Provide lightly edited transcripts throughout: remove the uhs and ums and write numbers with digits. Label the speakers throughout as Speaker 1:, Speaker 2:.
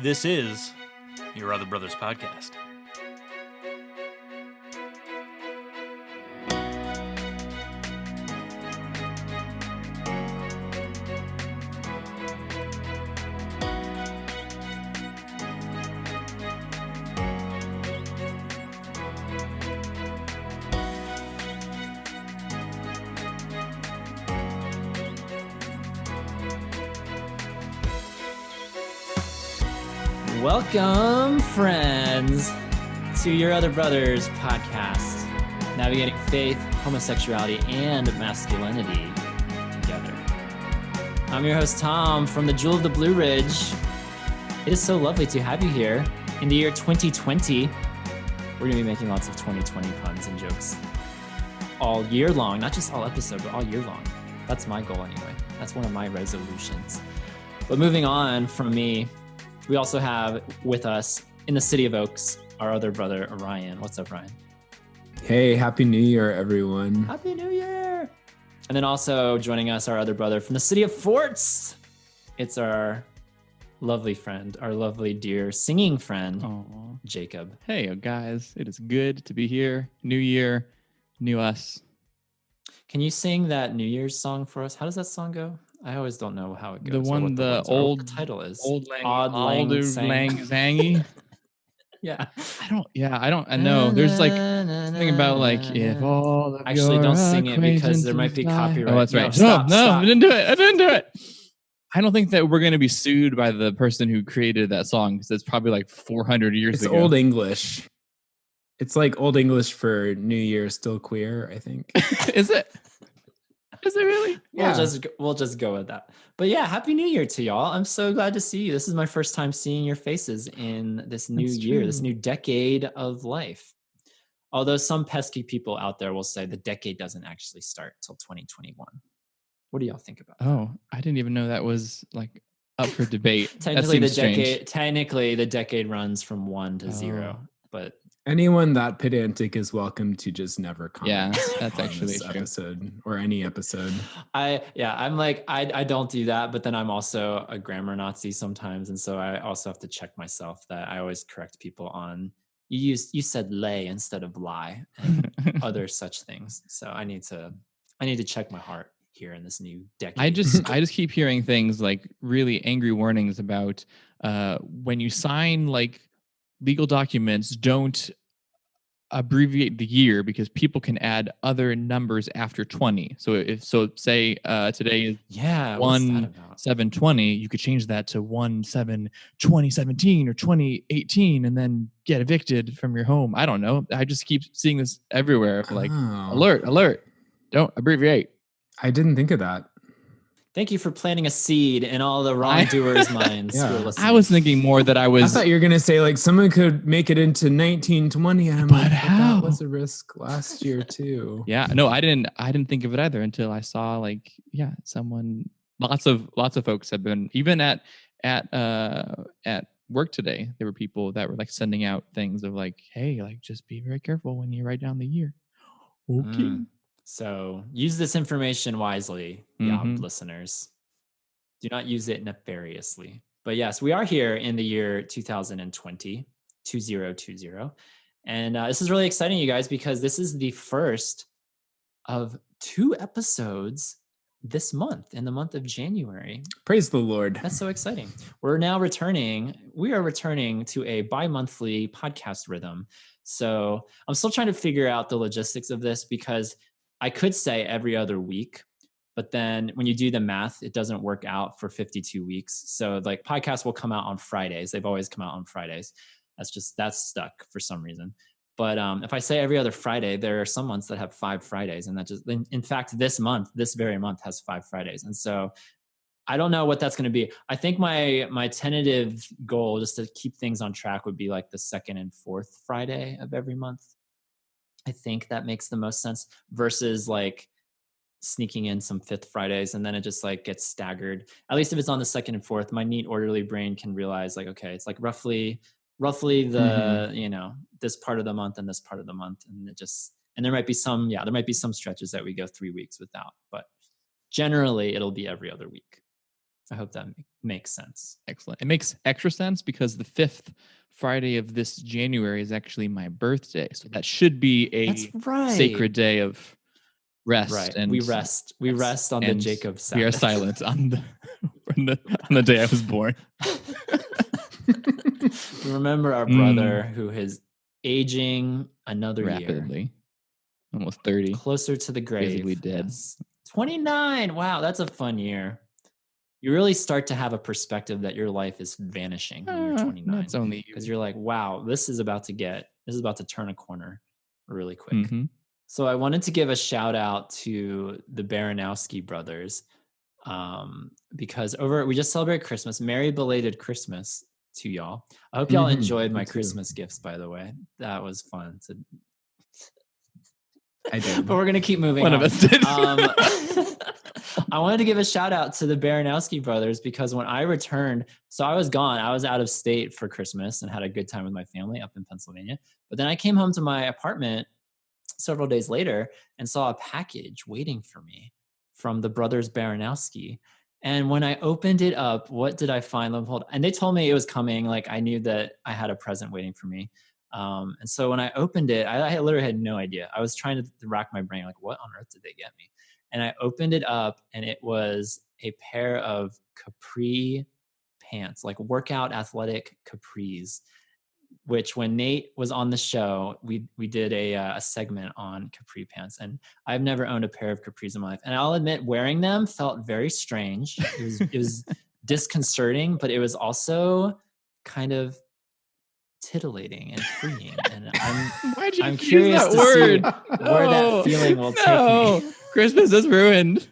Speaker 1: This is Your Other Brothers Podcast.
Speaker 2: Welcome, friends, to Your Other Brothers podcast, navigating faith, homosexuality, and masculinity together. I'm your host, Tom, from the Jewel of the Blue Ridge. It is so lovely to have you here in the year 2020. We're going to be making lots of 2020 puns and jokes all year long, not just all episode, but all year long. That's my goal anyway. That's one of my resolutions. But moving on from me, we also have with us in the city of Oaks, our other brother, Orion. What's up, Ryan?
Speaker 3: Hey, Happy New Year, everyone.
Speaker 2: Happy New Year. And then also joining us, our other brother from the city of Forts. It's our lovely friend, our lovely, dear singing friend,
Speaker 4: Aww.
Speaker 2: Jacob.
Speaker 4: Hey, guys. It is good to be here. New year, new us.
Speaker 2: Can you sing that New Year's song for us? How does that song go? I always don't know how it goes.
Speaker 4: The one, the old
Speaker 2: title is.
Speaker 4: Old Lang,
Speaker 2: Odd Lang Sang.
Speaker 4: Zangy.
Speaker 2: Yeah.
Speaker 4: I know. There's like something about like, if all of
Speaker 2: Actually,
Speaker 4: your
Speaker 2: don't sing it because there might be
Speaker 4: acquaintances
Speaker 2: copyright.
Speaker 4: Oh, that's right.
Speaker 2: No, stop.
Speaker 4: I didn't do it. I don't think that we're going to be sued by the person who created that song because it's probably like 400 years ago.
Speaker 3: It's Old English. It's like Old English for New Year, still queer, I think.
Speaker 4: Is it? Is it really?
Speaker 2: Yeah. We'll just go with that. But yeah, Happy New Year to y'all. I'm so glad to see you. This is my first time seeing your faces in this new year, this new decade of life. Although some pesky people out there will say the decade doesn't actually start till 2021. What do y'all think about that?
Speaker 4: Oh, I didn't even know that was like up for debate.
Speaker 2: Technically, the decade runs from 1 to 0, but
Speaker 3: anyone that pedantic is welcome to just never comment.
Speaker 4: Yeah, that's actually
Speaker 3: this
Speaker 4: true.
Speaker 3: episode or any episode.
Speaker 2: I'm like, I don't do that, but then I'm also a grammar Nazi sometimes, and so I also have to check myself that I always correct people on you said lay instead of lie and other such things. So I need to check my heart here in this new decade.
Speaker 4: I just keep hearing things like really angry warnings about when you sign like legal documents, don't abbreviate the year because people can add other numbers after 20. So say today is 1/7/20, you could change that to 1/7/2017 or 2018 and then get evicted from your home. I don't know. I just keep seeing this everywhere. Like alert, don't abbreviate.
Speaker 3: I didn't think of that.
Speaker 2: Thank you for planting a seed in all the wrongdoers' minds.
Speaker 3: Yeah.
Speaker 4: I was thinking more that I
Speaker 3: thought you were going to say like someone could make it into 1920. And I'm
Speaker 4: but
Speaker 3: like,
Speaker 4: how?
Speaker 3: That was a risk last year too.
Speaker 4: Yeah, no, I didn't think of it either until I saw like, lots of folks have been, even at work today, there were people that were like sending out things of like, hey, like just be very careful when you write down the year. Okay.
Speaker 2: So use this information wisely, listeners. Do not use it nefariously. But yes, we are here in the year 2020. And this is really exciting, you guys, because this is the first of 2 episodes this month, in the month of January.
Speaker 3: Praise the Lord.
Speaker 2: That's so exciting. We are returning to a bi-monthly podcast rhythm. So I'm still trying to figure out the logistics of this because I could say every other week, but then when you do the math, it doesn't work out for 52 weeks. So like podcasts will come out on Fridays. They've always come out on Fridays. That's stuck for some reason. But if I say every other Friday, there are some months that have 5 Fridays. And in fact, this very month has 5 Fridays. And so I don't know what that's going to be. I think my tentative goal, just to keep things on track, would be like the 2nd and 4th Friday of every month. I think that makes the most sense versus like sneaking in some 5th Fridays and then it just like gets staggered. At least if it's on the 2nd and 4th, my neat orderly brain can realize like, okay, it's like roughly the, this part of the month and this part of the month. And there might be some stretches that we go 3 weeks without, but generally it'll be every other week. I hope that makes sense.
Speaker 4: Excellent. It makes extra sense because the 5th Friday of this January is actually my birthday. So that should be
Speaker 2: That's
Speaker 4: a
Speaker 2: right.
Speaker 4: sacred day of rest.
Speaker 2: Right.
Speaker 4: And
Speaker 2: We rest on the
Speaker 4: and
Speaker 2: Jacob
Speaker 4: we are
Speaker 2: Sabbath.
Speaker 4: silent on the on the day I was born.
Speaker 2: We remember our brother who is aging another year.
Speaker 4: Rapidly. Almost 30.
Speaker 2: Closer to the grave.
Speaker 4: Physically dead.
Speaker 2: Yes. 29. Wow, that's a fun year. You really start to have a perspective that your life is vanishing when you're 29.
Speaker 4: That's only
Speaker 2: because you're like, wow, this is about to turn a corner really quick.
Speaker 4: Mm-hmm.
Speaker 2: So I wanted to give a shout out to the Baranowski brothers because we just celebrated Christmas. Merry belated Christmas to y'all. I hope y'all enjoyed my Christmas gifts, by the way. That was fun.
Speaker 3: I did.
Speaker 2: But we're going to keep moving
Speaker 4: One
Speaker 2: on.
Speaker 4: of us did.
Speaker 2: I wanted to give a shout out to the Baranowski brothers because when I returned, so I was gone. I was out of state for Christmas and had a good time with my family up in Pennsylvania. But then I came home to my apartment several days later and saw a package waiting for me from the brothers Baranowski. And when I opened it up, what did I find? And they told me it was coming. Like I knew that I had a present waiting for me. And so when I opened it, I literally had no idea. I was trying to rack my brain, like, what on earth did they get me? And I opened it up and it was a pair of capri pants, like workout athletic capris, which when Nate was on the show, we did a segment on capri pants. And I've never owned a pair of capris in my life. And I'll admit wearing them felt very strange. It was disconcerting, but it was also kind of titillating and freeing. And I'm curious to see where that feeling will take me.
Speaker 4: Christmas is ruined.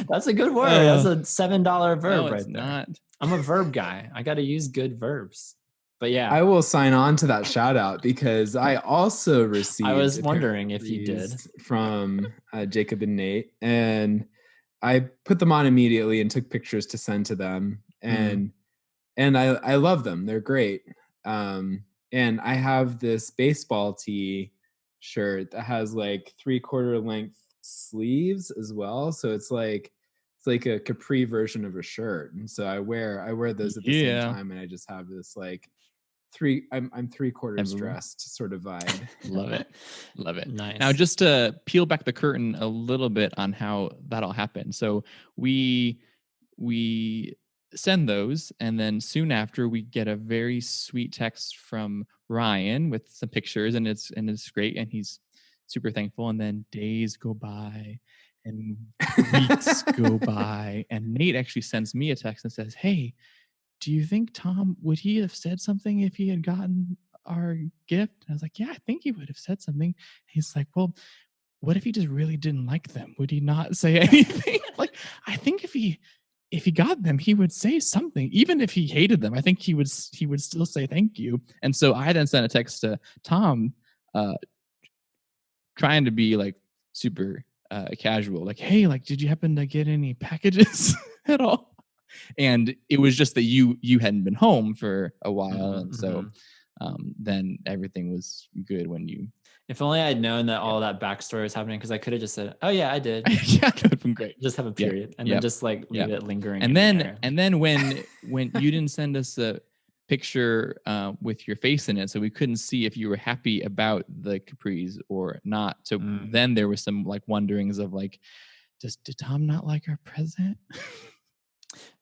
Speaker 2: That's a good word. That's a $7 verb
Speaker 4: No,
Speaker 2: right
Speaker 4: it's
Speaker 2: there.
Speaker 4: Not.
Speaker 2: I'm a verb guy. I got to use good verbs. But yeah,
Speaker 3: I will sign on to that shout out because I also received.
Speaker 2: I was wondering if you did
Speaker 3: from Jacob and Nate, and I put them on immediately and took pictures to send to them, and I love them. They're great. And I have this baseball tee shirt that has like 3/4 length sleeves as well, so it's like a capri version of a shirt, and so I wear those at the same time, and I just have this like I'm 3/4 dressed sort of vibe.
Speaker 4: Love it.
Speaker 2: Nice.
Speaker 4: Now, just to peel back the curtain a little bit on how that all happened. So we send those, and then soon after we get a very sweet text from Ryan with some pictures, and it's great, and he's super thankful. And then days go by and weeks go by, and Nate actually sends me a text and says, "Hey, do you think Tom, would he have said something if he had gotten our gift?" And I was like, "Yeah, I think he would have said something." He's like, "Well, what if he just really didn't like them? Would he not say anything?" Like, I think if he got them, he would say something. Even if he hated them, I think he would still say thank you. And so I then sent a text to Tom, trying to be like super casual, like, "Hey, like, did you happen to get any packages at all?" And it was just that you hadn't been home for a while, and so then everything was good when you.
Speaker 2: If only I'd known that all that backstory was happening, because I could have just said, "Oh yeah, I did."
Speaker 4: Yeah, that would have been great.
Speaker 2: Just have a period, and then just like leave it lingering.
Speaker 4: And then when you didn't send us a picture with your face in it, so we couldn't see if you were happy about the capris or not. So then there was some like wonderings of like, did Tom not like our present?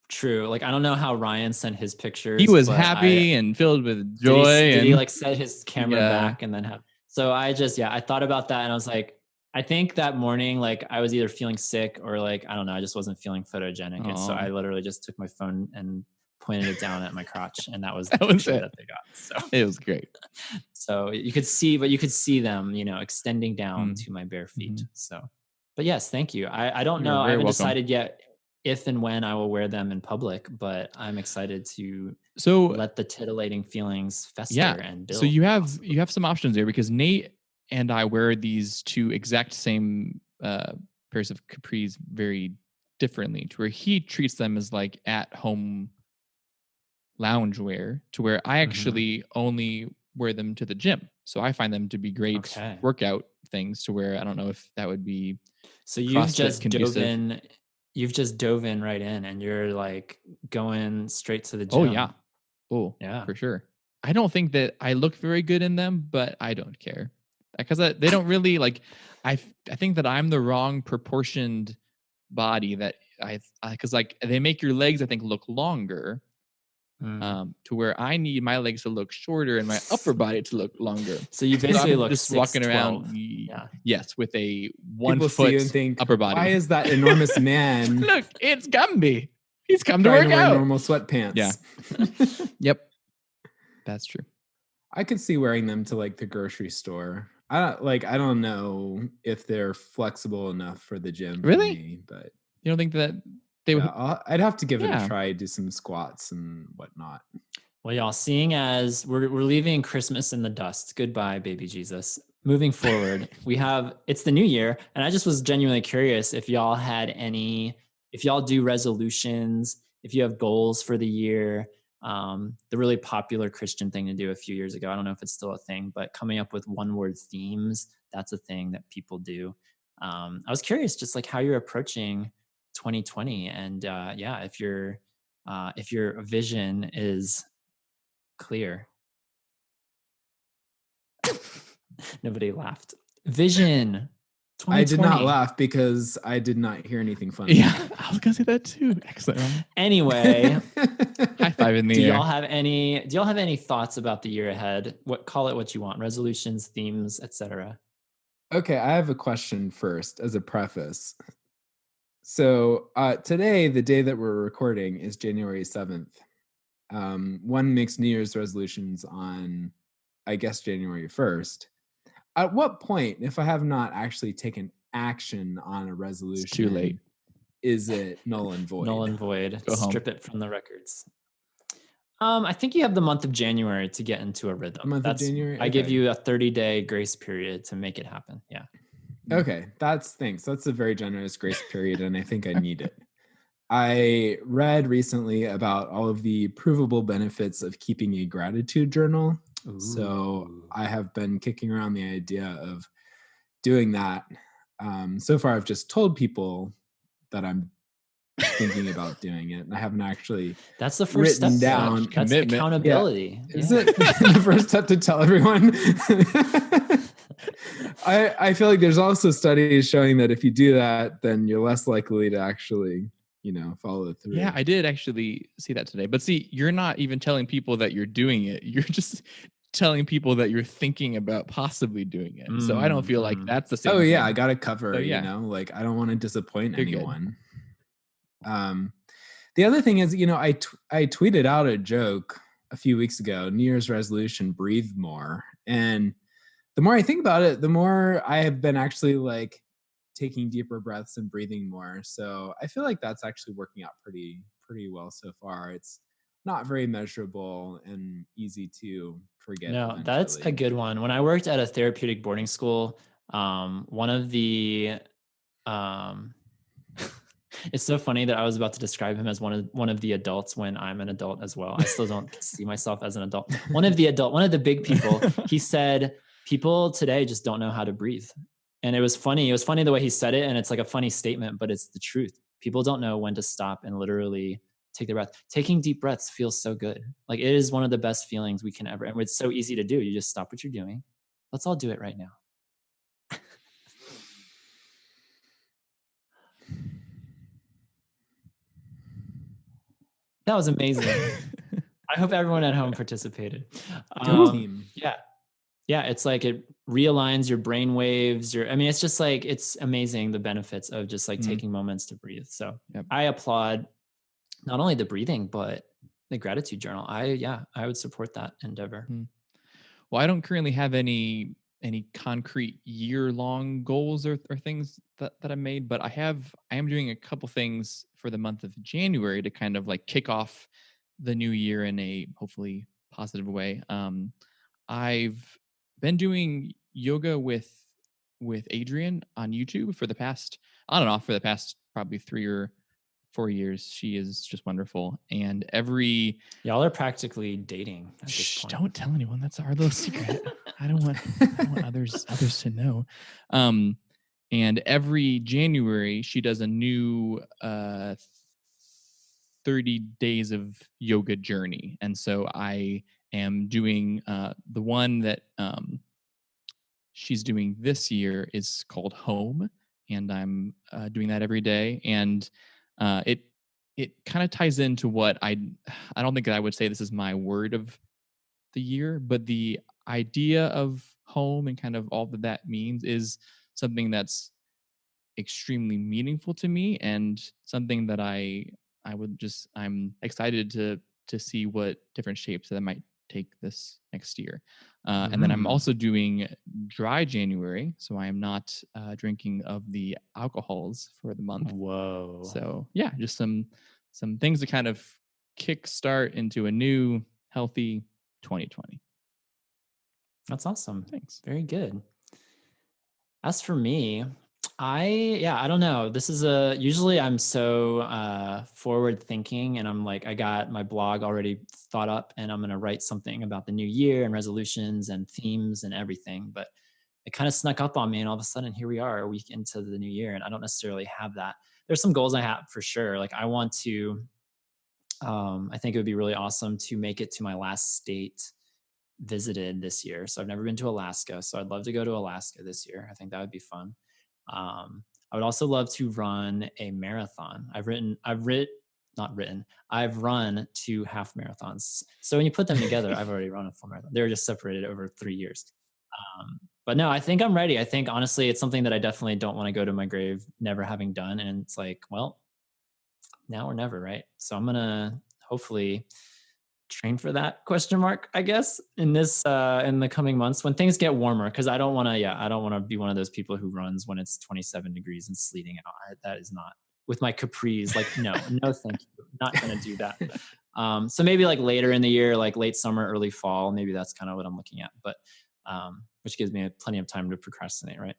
Speaker 2: True. Like, I don't know how Ryan sent his pictures.
Speaker 4: He was happy and filled with joy.
Speaker 2: Did he like set his camera back and then have? So I thought about that, and I was like, I think that morning, like I was either feeling sick or like, I don't know, I just wasn't feeling photogenic. And so I literally just took my phone and pointed it down at my crotch, and that was the picture that they got. So
Speaker 4: it was great.
Speaker 2: So you could see them, extending down to my bare feet. So, but yes, thank you. I don't know. I haven't decided yet if and when I will wear them in public, but I'm excited to let the titillating feelings fester and build.
Speaker 4: So you have some options there, because Nate and I wear these two exact same pairs of capris very differently, to where he treats them as like at home loungewear, to where I actually only wear them to the gym. So I find them to be great workout things, to where I don't know if that would be.
Speaker 2: So you've just you've just dove in right in and you're like going straight to the gym.
Speaker 4: Oh yeah. Oh
Speaker 2: Yeah.
Speaker 4: for sure. I don't think that I look very good in them, but I don't care because they don't really like. I think that I'm the wrong proportioned body that because like they make your legs I think look longer. To where I need my legs to look shorter and my upper body to look longer.
Speaker 2: So you basically look
Speaker 4: just
Speaker 2: 6'12".
Speaker 4: walking around, yes, with a 1
Speaker 3: People
Speaker 4: foot
Speaker 3: see you and think,
Speaker 4: upper body.
Speaker 3: why is that enormous man
Speaker 4: Look, it's Gumby. He's come to
Speaker 3: trying
Speaker 4: work
Speaker 3: to wear
Speaker 4: out.
Speaker 3: normal sweatpants?
Speaker 4: Yeah. Yep, that's true.
Speaker 3: I could see wearing them to like the grocery store. I don't know if they're flexible enough for the gym.
Speaker 4: Really?
Speaker 3: For me, but
Speaker 4: You don't think that they would?
Speaker 3: I'd have to give it
Speaker 4: Yeah.
Speaker 3: a try, do some squats and whatnot.
Speaker 2: Well, y'all, seeing as we're leaving Christmas in the dust, goodbye, baby Jesus. Moving forward, it's the new year, and I just was genuinely curious if y'all do resolutions, if you have goals for the year. The really popular Christian thing to do a few years ago, I don't know if it's still a thing, but coming up with one-word themes, that's a thing that people do. I was curious just like how you're approaching 2020 and if your vision is clear. Nobody laughed. Vision 2020.
Speaker 3: I did not laugh because I did not hear anything funny.
Speaker 4: Yeah, I was gonna say that too. Excellent.
Speaker 2: Anyway,
Speaker 4: High five in the
Speaker 2: do
Speaker 4: air.
Speaker 2: y'all have any thoughts about the year ahead? Call it what you want, resolutions, themes, etc.
Speaker 3: Okay, I have a question first as a preface. So today, the day that we're recording, is January 7th. One makes New Year's resolutions on, I guess, January 1st. At what point, if I have not actually taken action on a resolution,
Speaker 4: It's too late.
Speaker 3: Is it null and void?
Speaker 2: Null and void.
Speaker 4: Go home.
Speaker 2: Strip it from the records. I think you have the month of January to get into a rhythm.
Speaker 3: Month of January?
Speaker 2: I give
Speaker 3: Okay.
Speaker 2: you a 30-day grace period to make it happen. Yeah.
Speaker 3: Okay, thanks. That's a very generous grace period, and I think I need it. I read recently about all of the provable benefits of keeping a gratitude journal.
Speaker 2: Ooh.
Speaker 3: So I have been kicking around the idea of doing that. So far, I've just told people that I'm thinking about doing it, and I haven't actually.
Speaker 2: That's the first step
Speaker 3: down.
Speaker 2: That's
Speaker 4: Commitment.
Speaker 2: accountability.
Speaker 3: Yeah. Is it the first step to tell everyone? I feel like there's also studies showing that if you do that, then you're less likely to actually, follow through.
Speaker 4: Yeah, I did actually see that today. But see, you're not even telling people that you're doing it. You're just telling people that you're thinking about possibly doing it. So I don't feel like that's the same.
Speaker 3: Oh yeah,
Speaker 4: thing.
Speaker 3: I got to cover.
Speaker 4: So, yeah.
Speaker 3: Like I don't want to disappoint
Speaker 4: You're
Speaker 3: anyone. The other thing is, I tweeted out a joke a few weeks ago. New Year's resolution: breathe more. And the more I think about it, the more I have been actually like taking deeper breaths and breathing more. So I feel like that's actually working out pretty well so far. It's not very measurable and easy to forget.
Speaker 2: No, that's a good one. When I worked at a therapeutic boarding school, one of the it's so funny that I was about to describe him as one of the adults when I'm an adult as well. I still don't see myself as an adult. One of the big people, he said, people today just don't know how to breathe. And it was funny. It was funny the way he said it. And it's like a funny statement, but it's the truth. People don't know when to stop and literally take their breath. Taking deep breaths feels so good. Like it is one of the best feelings we can ever, and it's so easy to do. You just stop what you're doing. Let's all do it right now. That was amazing. I hope everyone at home participated.
Speaker 3: Team.
Speaker 2: Yeah. It's like it realigns your brain waves. It's just like, it's amazing the benefits of just like taking moments to breathe. So I applaud not only the breathing, but the gratitude journal. I would support that endeavor.
Speaker 4: Well, I don't currently have any concrete year-long goals or things that I made, but I am doing a couple things for the month of January to kind of like kick off the new year in a hopefully positive way. I've been doing yoga with Adrienne on YouTube for the past probably 3 or 4 years. She is just wonderful. And
Speaker 2: y'all are practically dating at this point.
Speaker 4: Don't tell anyone. That's our little secret. I don't want others to know. And every January, she does a new 30 days of yoga journey. And so I am doing the one that she's doing this year is called Home. And I'm doing that every day. And it kind of ties into what I don't think that I would say this is my word of the year, but the idea of home and kind of all that means is something that's extremely meaningful to me, and something that I'm excited to see what different shapes that might take this next year. And then I'm also doing dry January, so I am not drinking of the alcohols for the month.
Speaker 2: Whoa.
Speaker 4: So yeah, just some things to kind of kickstart into a new healthy 2020.
Speaker 2: That's awesome.
Speaker 4: Thanks.
Speaker 2: Very good. As for me, I don't know. This is usually I'm so forward thinking, and I'm like, I got my blog already thought up and I'm going to write something about the new year and resolutions and themes and everything. But it kind of snuck up on me, and all of a sudden here we are a week into the new year, and I don't necessarily have that. There's some goals I have for sure. Like I want to, I think it would be really awesome to make it to my last state visited this year. So I've never been to Alaska. So I'd love to go to Alaska this year. I think that would be fun. I would also love to run a marathon. I've run 2 half marathons. So when you put them together, I've already run a full marathon. They were just separated over 3 years. But no, I think I'm ready. I think honestly, it's something that I definitely don't want to go to my grave never having done. And it's like, well, now or never, right? So I'm going to hopefully train for that ? I guess in this in the coming months when things get warmer, because I don't want to be one of those people who runs when it's 27 degrees and sleeting out. That is not with my capris. Like no thank you, not gonna do that. So maybe like later in the year, like late summer, early fall, maybe that's kind of what I'm looking at, but which gives me plenty of time to procrastinate, right?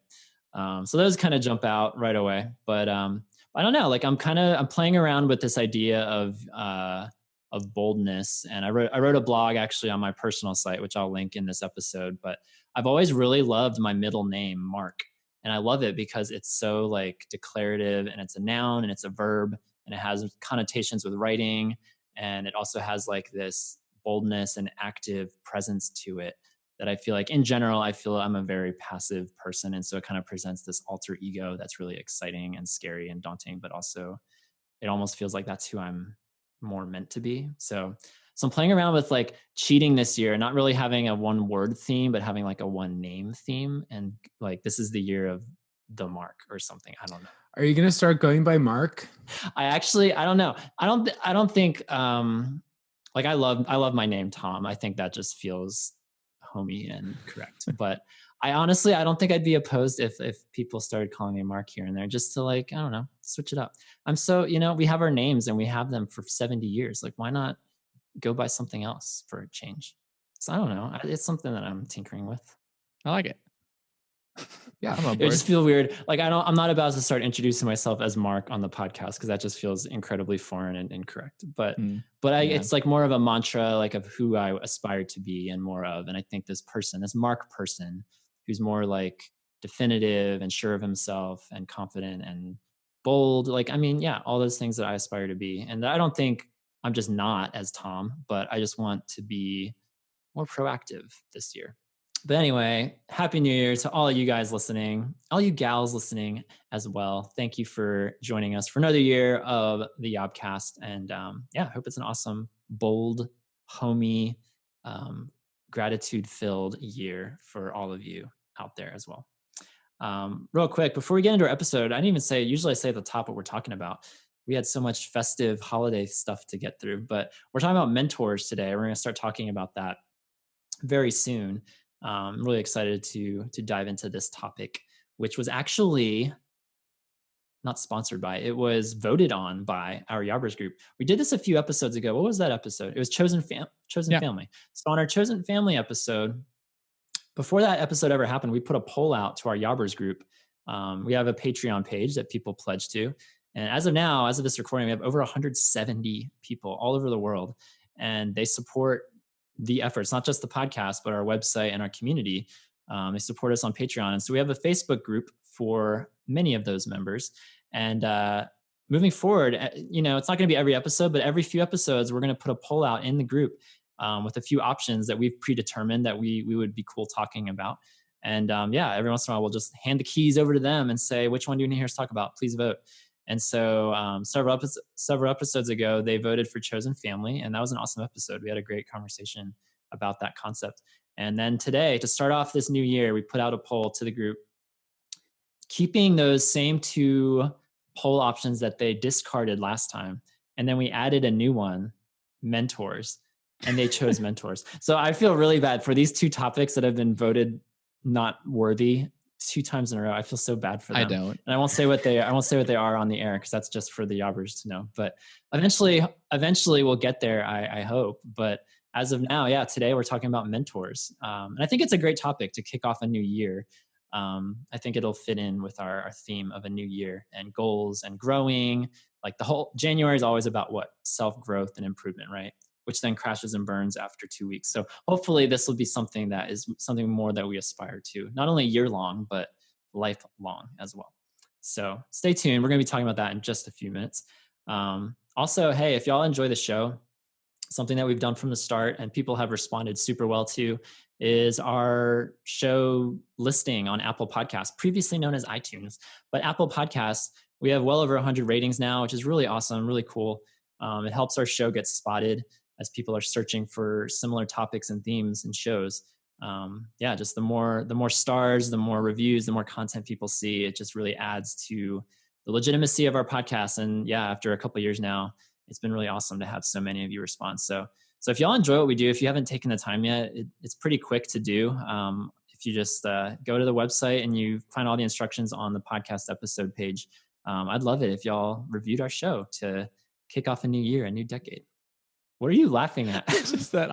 Speaker 2: So those kind of jump out right away, but I don't know, like I'm playing around with this idea of boldness. And I wrote a blog actually on my personal site, which I'll link in this episode, but I've always really loved my middle name, Mark. And I love it because it's so like declarative, and it's a noun and it's a verb, and it has connotations with writing. And it also has like this boldness and active presence to it that I feel like in general, I feel I'm a very passive person. And so it kind of presents this alter ego that's really exciting and scary and daunting, but also it almost feels like that's who I'm more meant to be. So I'm playing around with like cheating this year, not really having a one word theme, but having like a one name theme. And like, this is the year of the Mark or something. I don't know.
Speaker 3: Are you going to start going by Mark?
Speaker 2: I don't know. I don't think, like I love my name, Tom. I think that just feels homey and correct. But I don't think I'd be opposed if people started calling me Mark here and there, just to like, I don't know, switch it up. I'm so, we have our names and we have them for 70 years. Like, why not go by something else for a change? So I don't know. It's something that I'm tinkering with.
Speaker 4: I like it.
Speaker 3: Yeah,
Speaker 2: it would just feel weird. Like I'm not about to start introducing myself as Mark on the podcast, because that just feels incredibly foreign and incorrect. But it's like more of a mantra, like of who I aspire to be, and more of. And I think this Mark person, who's more like definitive and sure of himself and confident and bold. Like, I mean, yeah, all those things that I aspire to be. And I don't think I'm just not as Tom, but I just want to be more proactive this year. But anyway, Happy New Year to all of you guys listening, all you gals listening as well. Thank you for joining us for another year of the YOBcast. And I hope it's an awesome, bold, homey, gratitude-filled year for all of you out there as well. Real quick, before we get into our episode, I didn't even say, usually I say at the top what we're talking about. We had so much festive holiday stuff to get through, but we're talking about mentors today. We're going to start talking about that very soon. I'm really excited to dive into this topic, which was actually not sponsored by, it was voted on by our Yobbers group. We did this a few episodes ago. What was that episode? It was Chosen Family. So on our Chosen Family episode, before that episode ever happened, we put a poll out to our Yobbers group. We have a Patreon page that people pledge to. And as of now, as of this recording, we have over 170 people all over the world, and they support the efforts, not just the podcast, but our website and our community. They support us on Patreon. And so we have a Facebook group for many of those members. And moving forward, it's not going to be every episode, but every few episodes, we're going to put a poll out in the group with a few options that we've predetermined that we would be cool talking about. And every once in a while, we'll just hand the keys over to them and say, which one do you want to hear us talk about? Please vote. And so several episodes ago, they voted for Chosen Family, and that was an awesome episode. We had a great conversation about that concept. And then today, to start off this new year, we put out a poll to the group, keeping those same 2 poll options that they discarded last time. And then we added a new one, mentors, and they chose mentors. So I feel really bad for these 2 topics that have been voted not worthy 2 times in a row. I feel so bad for them.
Speaker 4: I don't.
Speaker 2: And I won't say what they are on the air, because that's just for the Yobbers to know. But eventually we'll get there, I hope. But as of now, today we're talking about mentors. And I think it's a great topic to kick off a new year. I think it'll fit in with our theme of a new year and goals and growing. Like the whole January is always about what? Self-growth and improvement, right? Which then crashes and burns after 2 weeks. So hopefully this will be something that is something more that we aspire to, not only year long, but lifelong as well. So stay tuned. We're going to be talking about that in just a few minutes. Also, hey, if y'all enjoy the show, something that we've done from the start and people have responded super well to is our show listing on Apple Podcasts, previously known as iTunes. But Apple Podcasts, we have well over 100 ratings now, which is really awesome, really cool. It helps our show get spotted as people are searching for similar topics and themes and shows. Just the more stars, the more reviews, the more content people see, it just really adds to the legitimacy of our podcast. And after a couple of years now, it's been really awesome to have so many of you respond. So if y'all enjoy what we do, if you haven't taken the time yet, it's pretty quick to do. If you just go to the website and you find all the instructions on the podcast episode page, I'd love it if y'all reviewed our show to kick off a new year, a new decade. What are you laughing at?
Speaker 4: It's just that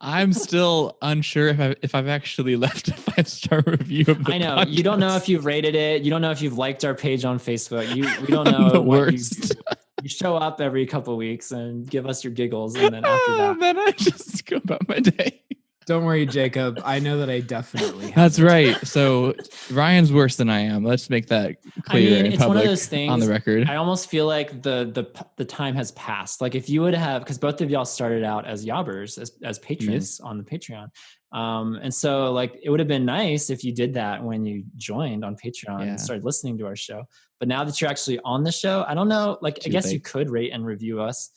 Speaker 4: I'm still unsure if I've actually left a 5-star review of the
Speaker 2: I know.
Speaker 4: podcast.
Speaker 2: You don't know if you've rated it. You don't know if you've liked our page on Facebook. We don't know.
Speaker 4: The worst.
Speaker 2: You show up every couple of weeks and give us your giggles, and then after that,
Speaker 4: then I just go about my day.
Speaker 3: Don't worry, Jacob. I know that I definitely have.
Speaker 4: That's right. So Ryan's worse than I am. Let's make that clear in
Speaker 2: it's
Speaker 4: public,
Speaker 2: one of those things
Speaker 4: on the record.
Speaker 2: I almost feel like the time has passed. Like if you would have, because both of y'all started out as Yobbers, as patrons on the Patreon. And so like it would have been nice if you did that when you joined on Patreon and started listening to our show. But now that you're actually on the show, I don't know, I guess you could rate and review us,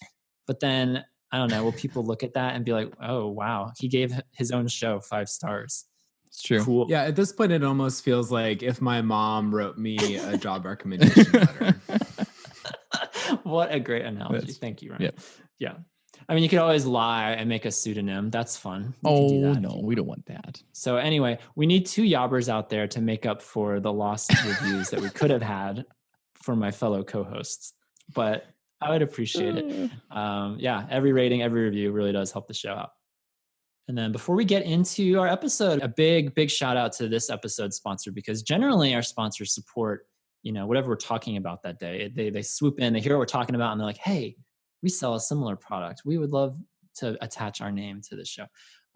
Speaker 2: but then I don't know, will people look at that and be like, oh, wow, he gave his own show 5 stars.
Speaker 4: It's true.
Speaker 2: Cool.
Speaker 3: Yeah, at this point, it almost feels like if my mom wrote me a job recommendation letter.
Speaker 2: What a great analogy. Thank you, Ryan.
Speaker 4: Yep.
Speaker 2: Yeah. I mean, you could always lie and make a pseudonym. That's fun.
Speaker 4: No, we don't want that.
Speaker 2: So anyway, we need 2 Yobbers out there to make up for the lost reviews that we could have had for my fellow co-hosts. But I would appreciate it. Every rating, every review really does help the show out. And then before we get into our episode, a big shout out to this episode's sponsor, because generally our sponsors support, whatever we're talking about that day. They swoop in, they hear what we're talking about, and they're like, hey, we sell a similar product. We would love to attach our name to the show.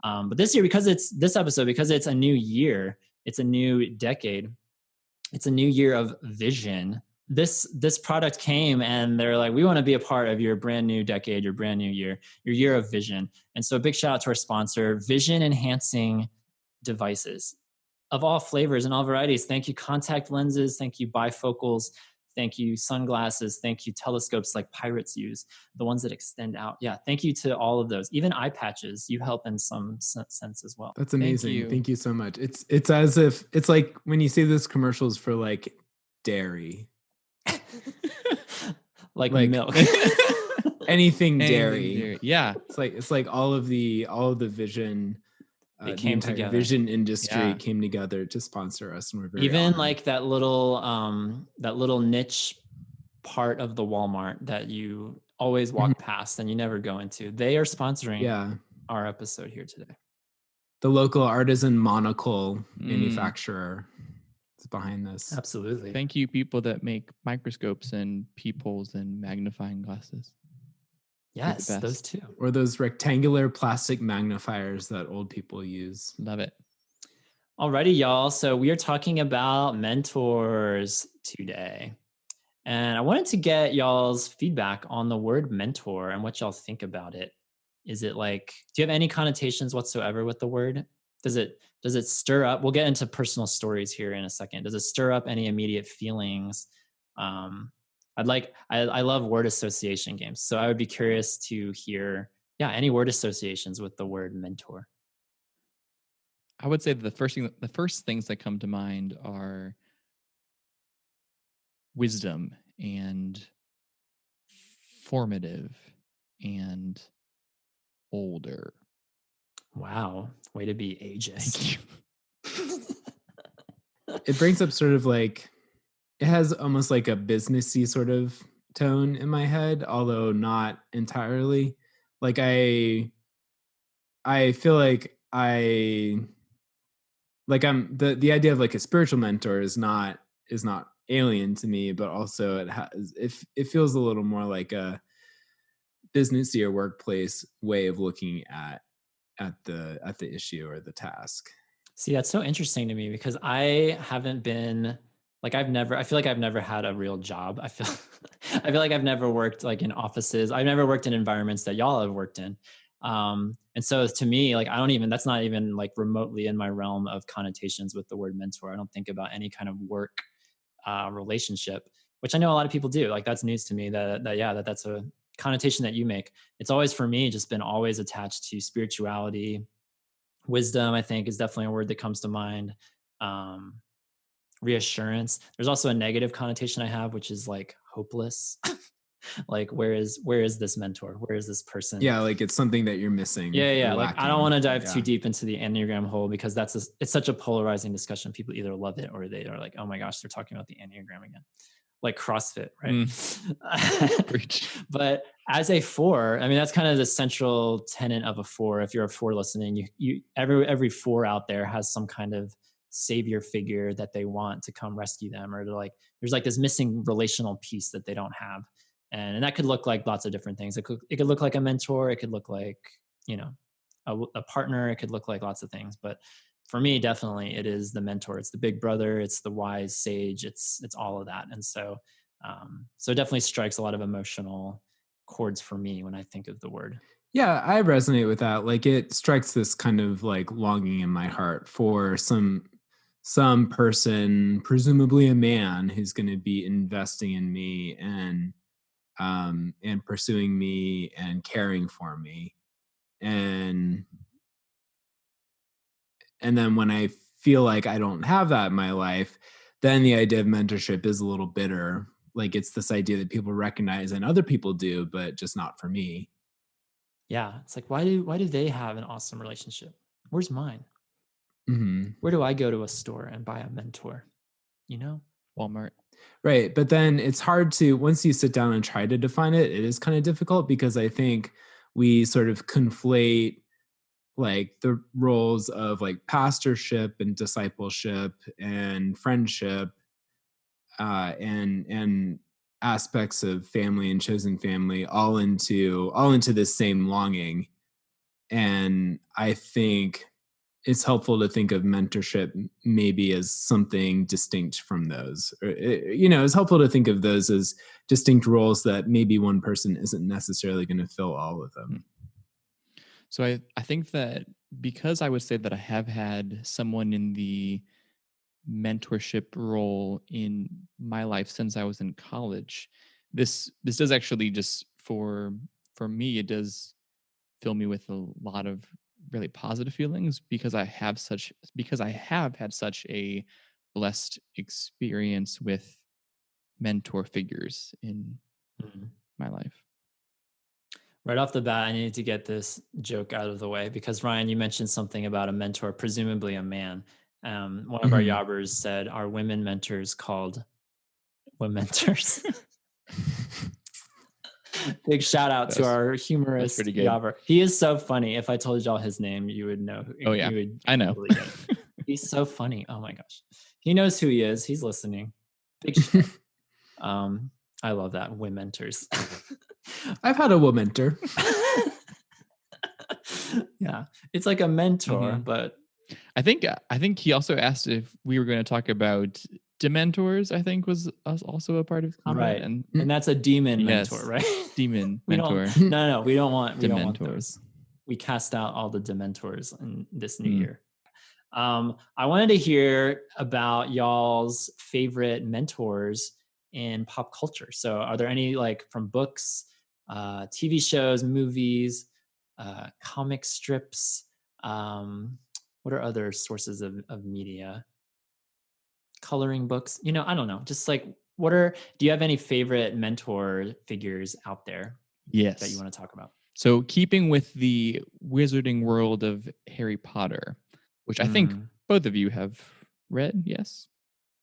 Speaker 2: But this year, because it's a new year, it's a new decade, it's a new year of vision. This product came and they're like, we want to be a part of your brand new decade, your brand new year, your year of vision. And so a big shout out to our sponsor, Vision Enhancing Devices of all flavors and all varieties. Thank you, contact lenses. Thank you, bifocals. Thank you, sunglasses. Thank you, telescopes like pirates use, the ones that extend out. Yeah, thank you to all of those. Even eye patches, you help in some sense as well.
Speaker 3: That's amazing. Thank you so much. It's as if, it's like when you see those commercials for like dairy.
Speaker 2: like milk.
Speaker 3: anything dairy.
Speaker 4: Yeah.
Speaker 3: It's like all of the vision
Speaker 2: they came together.
Speaker 3: Vision industry came together to sponsor us, and we're very
Speaker 2: even
Speaker 3: honored.
Speaker 2: like that little niche part of the Walmart that you always walk past and you never go into. They are sponsoring our episode here today.
Speaker 3: The local artisan monocle manufacturer is behind this.
Speaker 2: Absolutely.
Speaker 4: Thank you, people that make microscopes and peepholes and magnifying glasses.
Speaker 2: Yes, those two.
Speaker 3: Or those rectangular plastic magnifiers that old people use.
Speaker 4: Love it.
Speaker 2: Alrighty, y'all. So we are talking about mentors today. And I wanted to get y'all's feedback on the word mentor and what y'all think about it. Is it like, do you have any connotations whatsoever with the word? Does it stir up? We'll get into personal stories here in a second. Does it stir up any immediate feelings? Um, I love word association games. So I would be curious to hear, any word associations with the word mentor.
Speaker 4: I would say the first things that come to mind are wisdom and formative and older.
Speaker 2: Wow, way to be ageist.
Speaker 4: Thank you.
Speaker 3: It brings up sort of like, it has almost like a businessy sort of tone in my head, although not entirely. Like I feel like I'm the idea of like a spiritual mentor is not alien to me, but also it feels a little more like a businessy or workplace way of looking at the issue or the task.
Speaker 2: See, that's so interesting to me because I haven't been like I feel like I've never had a real job. I feel like I've never worked like in offices. I've never worked in environments that y'all have worked in. And so to me, like that's not even like remotely in my realm of connotations with the word mentor. I don't think about any kind of work relationship, which I know a lot of people do. Like that's news to me that's a connotation that you make. It's always for me just been always attached to spirituality. Wisdom, I think, is definitely a word that comes to mind. Reassurance. There's also a negative connotation I have, which is like hopeless. Like, where is this mentor? Where is this person?
Speaker 3: Yeah, like it's something that you're missing.
Speaker 2: Yeah. Like I don't want to dive too
Speaker 3: Yeah.
Speaker 2: deep into the Enneagram hole because it's such a polarizing discussion. People either love it or they are like, oh my gosh, they're talking about the Enneagram again. Like CrossFit, right? But as a 4, I mean, that's kind of the central tenet of a 4. If you're a 4 listening, you every 4 out there has some kind of savior figure that they want to come rescue them, or there's like this missing relational piece that they don't have, and that could look like lots of different things. It could look like a mentor. It could look like a partner. It could look like lots of things, but for me, definitely it is the mentor. It's the big brother. It's the wise sage. It's all of that. And so it definitely strikes a lot of emotional chords for me when I think of the word.
Speaker 3: Yeah, I resonate with that. Like it strikes this kind of like longing in my heart for some person, presumably a man, who's going to be investing in me and pursuing me and caring for me. And then when I feel like I don't have that in my life, then the idea of mentorship is a little bitter. Like it's this idea that people recognize and other people do, but just not for me.
Speaker 2: Yeah. It's like, why do they have an awesome relationship? Where's mine?
Speaker 3: Mm-hmm.
Speaker 2: Where do I go to a store and buy a mentor?
Speaker 4: Walmart.
Speaker 3: Right. But then it's hard to, once you sit down and try to define it, it is kind of difficult because I think we sort of conflate like the roles of like pastorship and discipleship and friendship and aspects of family and chosen family all into this same longing. And I think it's helpful to think of mentorship maybe as something distinct from those. Or, it's helpful to think of those as distinct roles that maybe one person isn't necessarily going to fill all of them.
Speaker 4: So I think that because I would say that I have had someone in the mentorship role in my life since I was in college, this does actually just for me, it does fill me with a lot of really positive feelings because I have had such a blessed experience with mentor figures in my life.
Speaker 2: Right off the bat, I need to get this joke out of the way because Ryan, you mentioned something about a mentor, presumably a man. One of our yobbers said, "Are women mentors called womentors?" Big shout out to our humorous yobber. He is so funny. If I told y'all his name, you would know.
Speaker 4: Oh yeah, I know.
Speaker 2: He's so funny. Oh my gosh, he knows who he is. He's listening. Big shout. I love that. Womentors.
Speaker 3: I've had a womentor.
Speaker 2: Yeah, it's like a mentor, but
Speaker 4: I think he also asked if we were going to talk about dementors. I think was also a part of the comment.
Speaker 2: Right.
Speaker 4: And
Speaker 2: And that's a demon
Speaker 4: Yes.
Speaker 2: mentor, right?
Speaker 4: demon
Speaker 2: We
Speaker 4: mentor.
Speaker 2: don't. No, we don't want
Speaker 4: Dementors.
Speaker 2: those. We cast out all the dementors in this new
Speaker 4: Mm.
Speaker 2: year. I wanted to hear about y'all's favorite mentors in pop culture. So, are there any like from books, TV shows, movies, comic strips? What are other sources of media? Coloring books? I don't know. Just like, do you have any favorite mentor figures out there
Speaker 4: Yes.
Speaker 2: that you want to talk about?
Speaker 4: So keeping with the wizarding world of Harry Potter, which I think both of you have read, yes?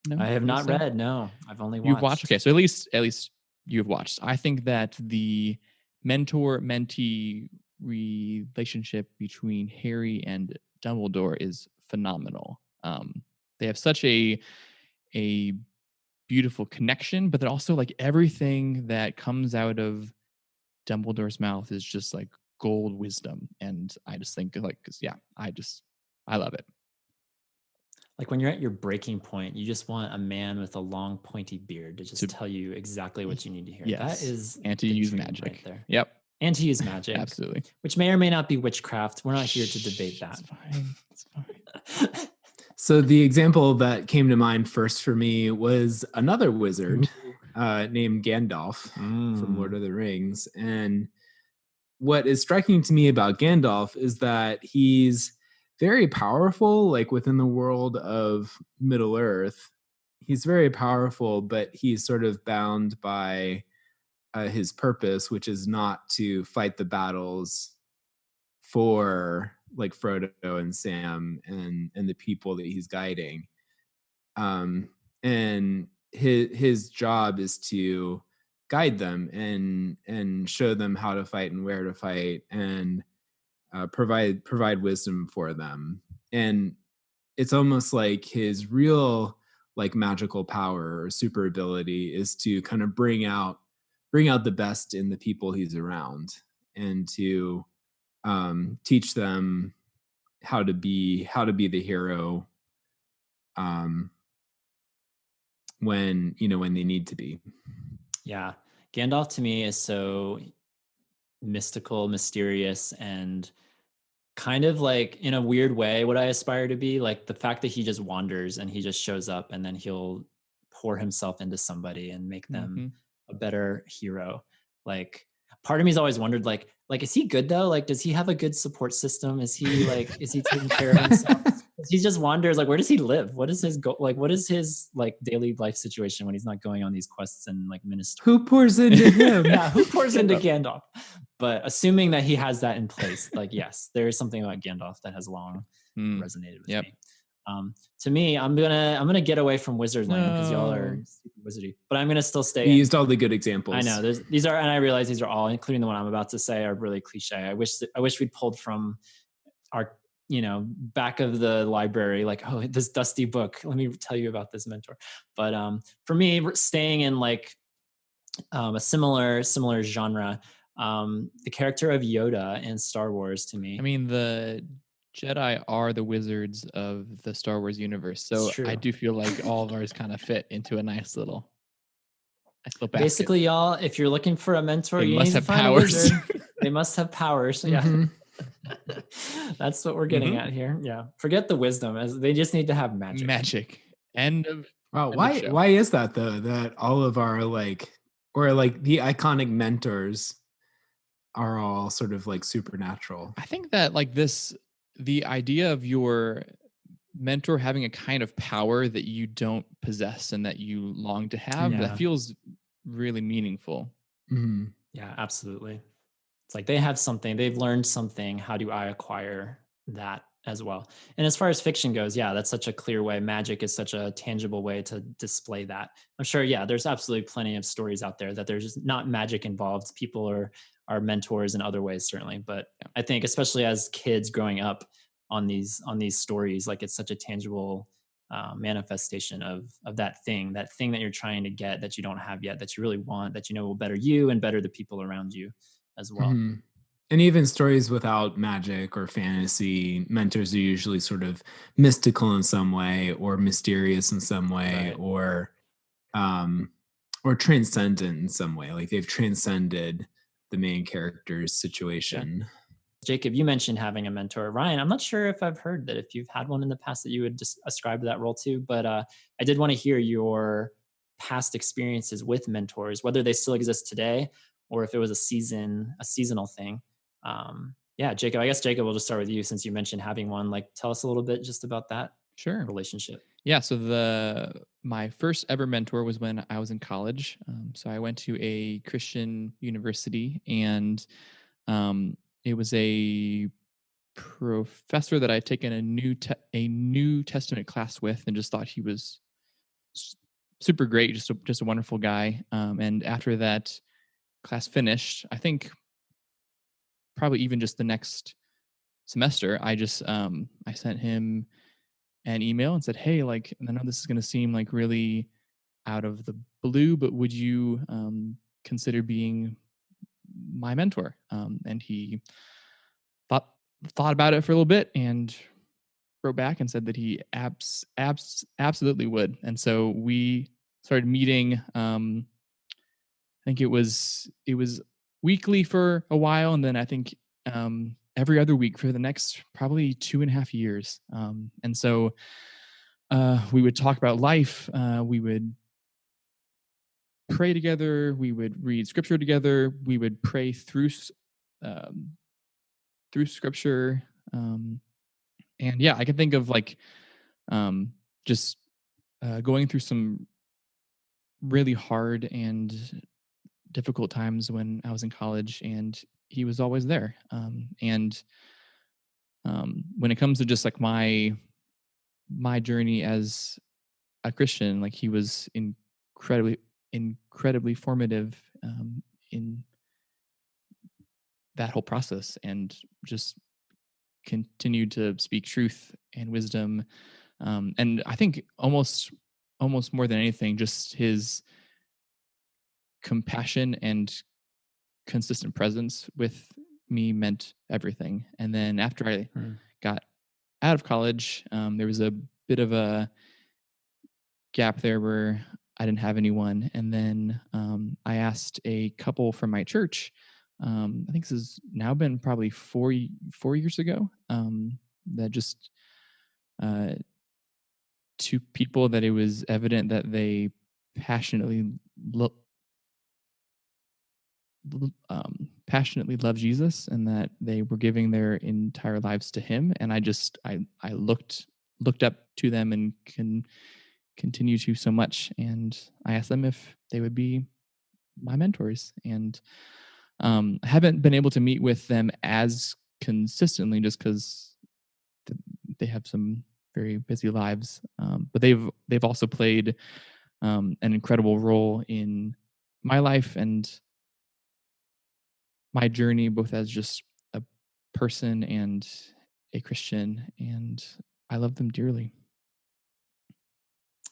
Speaker 4: No?
Speaker 2: I have
Speaker 4: Yes,
Speaker 2: not
Speaker 4: no?
Speaker 2: read. No, I've only watched.
Speaker 4: You've watched? Okay, so at least you've watched. I think that the mentor-mentee relationship between Harry and Dumbledore is phenomenal. They have such a beautiful connection, but then also like everything that comes out of Dumbledore's mouth is just like gold wisdom, and I just think like, 'cause, yeah, I love it.
Speaker 2: Like when you're at your breaking point, you just want a man with a long pointy beard to just tell you exactly what you need to hear.
Speaker 4: Yes,
Speaker 2: That is
Speaker 4: and to
Speaker 2: the
Speaker 4: use
Speaker 2: dream
Speaker 4: magic.
Speaker 2: right there.
Speaker 4: Yep,
Speaker 2: And to use magic,
Speaker 4: absolutely.
Speaker 2: which may or may not be witchcraft. We're not here to debate that.
Speaker 4: It's fine. It's fine.
Speaker 3: So the example that came to mind first for me was another wizard named Gandalf from Lord of the Rings. And what is striking to me about Gandalf is that he's very powerful, like within the world of Middle Earth. He's very powerful, but he's sort of bound by his purpose, which is not to fight the battles for like Frodo and Sam and the people that he's guiding. And his job is to guide them and show them how to fight and where to fight and provide wisdom for them. And it's almost like his real like magical power or super ability is to kind of bring out the best in the people he's around and to teach them how to be the hero when they need to be.
Speaker 2: Yeah. Gandalf to me is so mystical, mysterious, and kind of like in a weird way what I aspire to be. Like the fact that he just wanders and he just shows up and then he'll pour himself into somebody and make them a better hero. Like part of me's always wondered like is he good though? Like does he have a good support system? Is he taking care of himself? He just wanders. Like where does he live? What is his goal? Like what is his like daily life situation when he's not going on these quests and like ministry?
Speaker 3: Who pours into him?
Speaker 2: Yeah, who pours into Gandalf? But assuming that he has that in place, like yes, there is something about Gandalf that has long resonated with me. To me, I'm gonna get away from Wizard Land because y'all are super wizardy, but I'm gonna still stay.
Speaker 3: You used all the good examples.
Speaker 2: I know these are, and I realize these are all, including the one I'm about to say, are really cliche. I wish we'd pulled from our back of the library, like, oh, this dusty book. Let me tell you about this mentor. But for me, staying in like a similar genre. The character of Yoda in Star Wars to me.
Speaker 4: I mean, the Jedi are the wizards of the Star Wars universe, so I do feel like all of ours kind of fit into a nice little basket.
Speaker 2: Basically, y'all, if you're looking for a mentor,
Speaker 4: they
Speaker 2: you
Speaker 4: must
Speaker 2: need to
Speaker 4: have
Speaker 2: find
Speaker 4: powers.
Speaker 2: a wizard. They must have powers. Yeah. That's what we're getting at here. Yeah. Forget the wisdom, as they just need to have magic.
Speaker 4: Magic. End of.
Speaker 3: Wow. Why is that though? That all of our the iconic mentors are all sort of like supernatural.
Speaker 4: I think that like the idea of your mentor having a kind of power that you don't possess and that you long to have, that feels really meaningful.
Speaker 3: Mm-hmm.
Speaker 2: Yeah, absolutely. It's like they have something, they've learned something. How do I acquire that as well? And as far as fiction goes, yeah, that's such a clear way. Magic is such a tangible way to display that. I'm sure, yeah, there's absolutely plenty of stories out there that there's just not magic involved. People are mentors in other ways, certainly. But I think especially as kids growing up on these stories, like it's such a tangible manifestation of that thing that you're trying to get that you don't have yet, that you really want, that will better you and better the people around you as well.
Speaker 3: Mm-hmm. And even stories without magic or fantasy, mentors are usually sort of mystical in some way, or mysterious in some way,
Speaker 2: Right.
Speaker 3: um, or transcendent in some way. Like they've transcended the main character's situation.
Speaker 2: Jacob, you mentioned having a mentor. Ryan, I'm not sure if I've heard that if you've had one in the past that you would just ascribe to that role too, but I did want to hear your past experiences with mentors, whether they still exist today or if it was a seasonal thing. Yeah, Jacob, I guess Jacob, we'll just start with you since you mentioned having one. Like, tell us a little bit just about that
Speaker 4: Sure.
Speaker 2: relationship.
Speaker 4: Yeah. So my first ever mentor was when I was in college. So I went to a Christian university, and it was a professor that I had taken a New Testament class with, and just thought he was super great, just a wonderful guy. And after that class finished, I think probably even just the next semester, I sent him an email and said, "Hey, like, I know this is going to seem like really out of the blue, but would you consider being my mentor?" And he thought thought about it for a little bit and wrote back and said that he absolutely would. And so we started meeting. I think it was weekly for a while, and then I think every other week for the next probably 2.5 years. And so we would talk about life. We would pray together. We would read scripture together. We would pray um, through scripture. And yeah, I can think of like just going through some really hard and difficult times when I was in college, and he was always there. And when it comes to just like my journey as a Christian, like he was incredibly formative in that whole process, and just continued to speak truth and wisdom. And I think almost more than anything, just his compassion and consistent presence with me meant everything. And then after I got out of college, there was a bit of a gap there where I didn't have anyone. And then I asked a couple from my church. I think this has now been probably 4 years ago. That just uh, two people that it was evident that they passionately lo- passionately love Jesus, and that they were giving their entire lives to Him. And I looked up to them and can continue to so much. And I asked them if they would be my mentors. And I haven't been able to meet with them as consistently, just because they have some very busy lives. But they've also played an incredible role in my life and my journey, both as just a person and a Christian. And I love them dearly.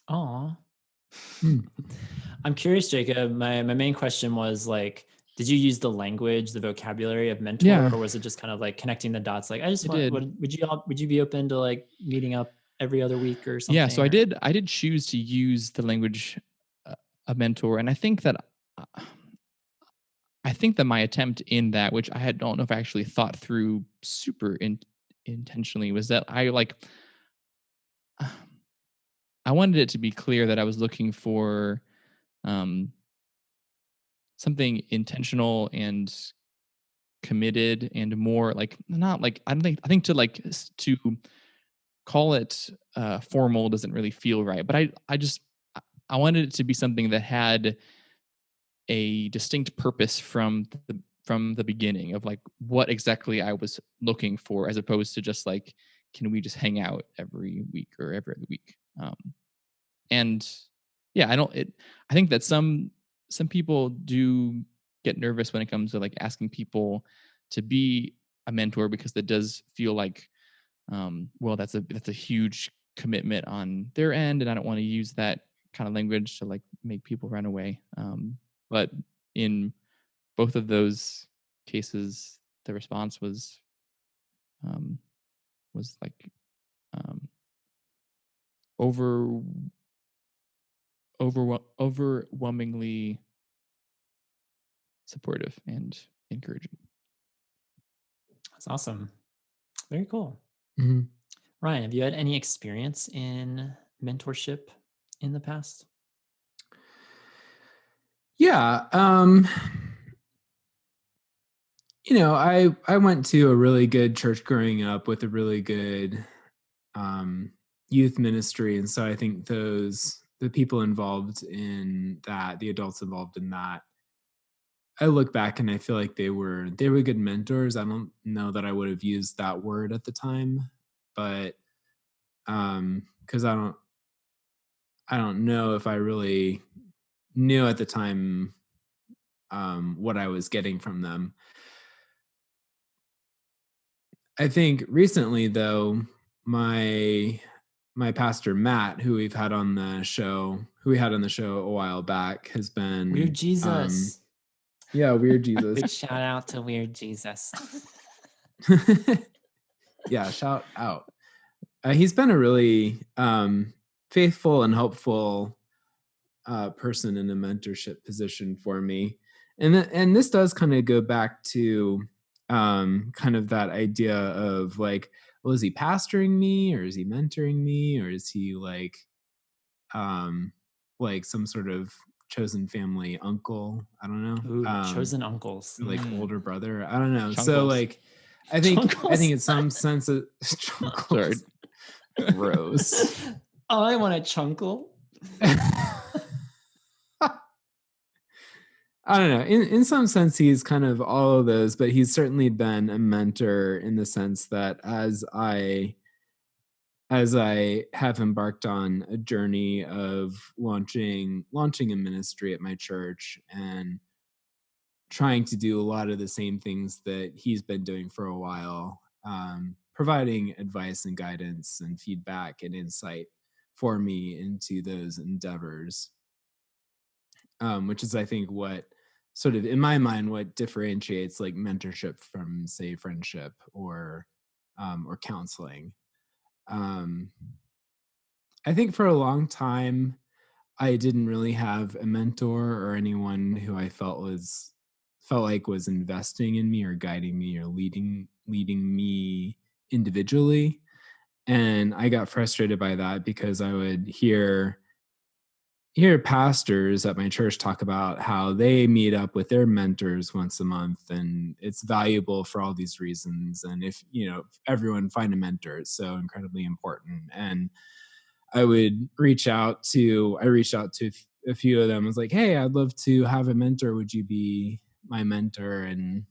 Speaker 2: Aw.
Speaker 3: Hmm.
Speaker 2: I'm curious, Jacob. My main question was like, did you use the language, the vocabulary of mentor,
Speaker 4: Yeah,
Speaker 2: or was it just kind of like connecting the dots? Like, I just
Speaker 4: I
Speaker 2: want,
Speaker 4: did.
Speaker 2: would you be open to like meeting up every other week or
Speaker 4: Yeah,
Speaker 2: something?
Speaker 4: so
Speaker 2: Or
Speaker 4: I did choose to use the language a mentor, and uh, I think that my attempt in that, which don't know if I actually thought through intentionally, was that I wanted it to be clear that I was looking for um, something intentional and committed, and more like, not like, I think to like to call it formal doesn't really feel right, but I wanted it to be something that had a distinct purpose from the beginning, of like what exactly I was looking for, as opposed to just like, can we just hang out every week or every other week? And yeah, I think that some people do get nervous when it comes to like asking people to be a mentor, because that does feel like, well, that's a huge commitment on their end, and I don't want to use that kind of language to like make people run away. But in both of those cases, the response was like overwhelmingly supportive and encouraging.
Speaker 2: That's awesome. Very cool.
Speaker 3: Mm-hmm.
Speaker 2: Ryan, have you had any experience in mentorship in the past?
Speaker 3: Yeah. I went to a really good church growing up with a really good youth ministry. And so I think the people involved in that, the adults involved in that, I look back and I feel like they were good mentors. I don't know that I would have used that word at the time, but because I don't know if I really knew at the time what I was getting from them. I think recently, though, my pastor Matt, who we had on the show a while back, has been
Speaker 2: Weird Jesus.
Speaker 3: Weird Jesus.
Speaker 2: Big shout out to Weird Jesus.
Speaker 3: Yeah, shout out. He's been a really faithful and helpful person in a mentorship position for me, and this does kind of go back to kind of that idea of like, well, is he pastoring me, or is he mentoring me, or is he like some sort of chosen family uncle? I don't know.
Speaker 2: Ooh, chosen uncles.
Speaker 3: Like older brother. I don't know.
Speaker 4: Chunkles.
Speaker 3: So like, I think
Speaker 2: Chunkles?
Speaker 3: in some sense,
Speaker 4: Sorry.
Speaker 3: gross.
Speaker 2: Oh, I want a chunkle.
Speaker 3: I don't know. In some sense, he's kind of all of those, but he's certainly been a mentor in the sense that as I have embarked on a journey of launching a ministry at my church and trying to do a lot of the same things that he's been doing for a while, providing advice and guidance and feedback and insight for me into those endeavors, which is, I think, what sort of, in my mind, what differentiates like mentorship from, say, friendship or counseling. I think for a long time, I didn't really have a mentor or anyone who I felt like was investing in me or guiding me or leading me individually. And I got frustrated by that because I would hear pastors at my church talk about how they meet up with their mentors once a month, and it's valuable for all these reasons. And if everyone find a mentor, it's so incredibly important. And I reached out to a few of them. I was like, hey, I'd love to have a mentor. Would you be my mentor? And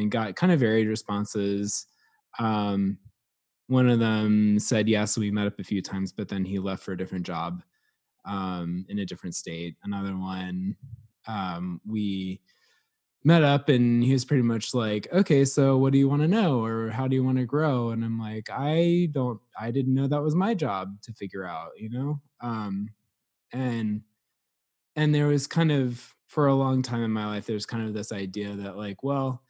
Speaker 3: got kind of varied responses. One of them said yes. We met up a few times, but then he left for a different job in a different state. Another one, we met up and he was pretty much like, okay, so what do you want to know, or how do you want to grow? And I'm like, I didn't know that was my job to figure out, and there was kind of, for a long time in my life, there's kind of this idea that like, well,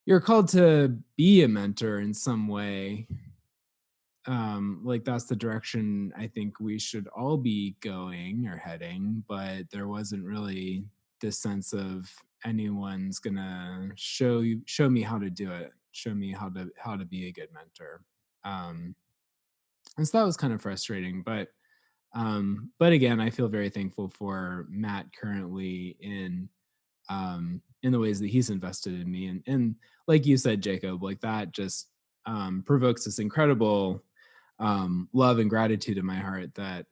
Speaker 3: you're called to be a mentor in some way. Like that's the direction I think we should all be going or heading, but there wasn't really this sense of anyone's gonna show me how to do it, show me how to be a good mentor. And so that was kind of frustrating, but again, I feel very thankful for Matt currently in the ways that he's invested in me, and like you said, Jacob, like that just provokes this incredible love and gratitude in my heart that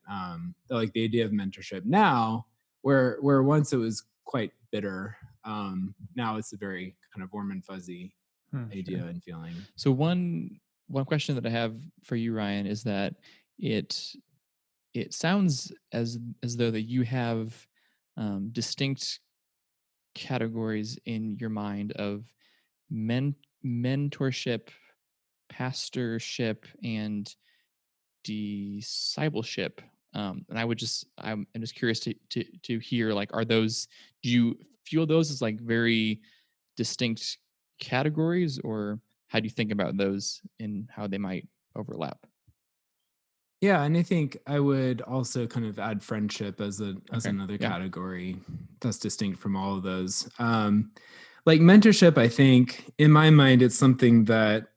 Speaker 3: like the idea of mentorship now, where once it was quite bitter, now it's a very kind of warm and fuzzy idea
Speaker 4: Sure.
Speaker 3: and feeling.
Speaker 4: So one question that I have for you, Ryan, is that it sounds as though that you have distinct categories in your mind of mentorship, pastorship, and discipleship. And I'm just curious to hear, like, do you feel those as like very distinct categories, or how do you think about those and how they might overlap?
Speaker 3: Yeah, and I think I would also kind of add friendship as
Speaker 4: Okay.
Speaker 3: another
Speaker 4: Yeah.
Speaker 3: category that's distinct from all of those. Like mentorship, I think in my mind, it's something that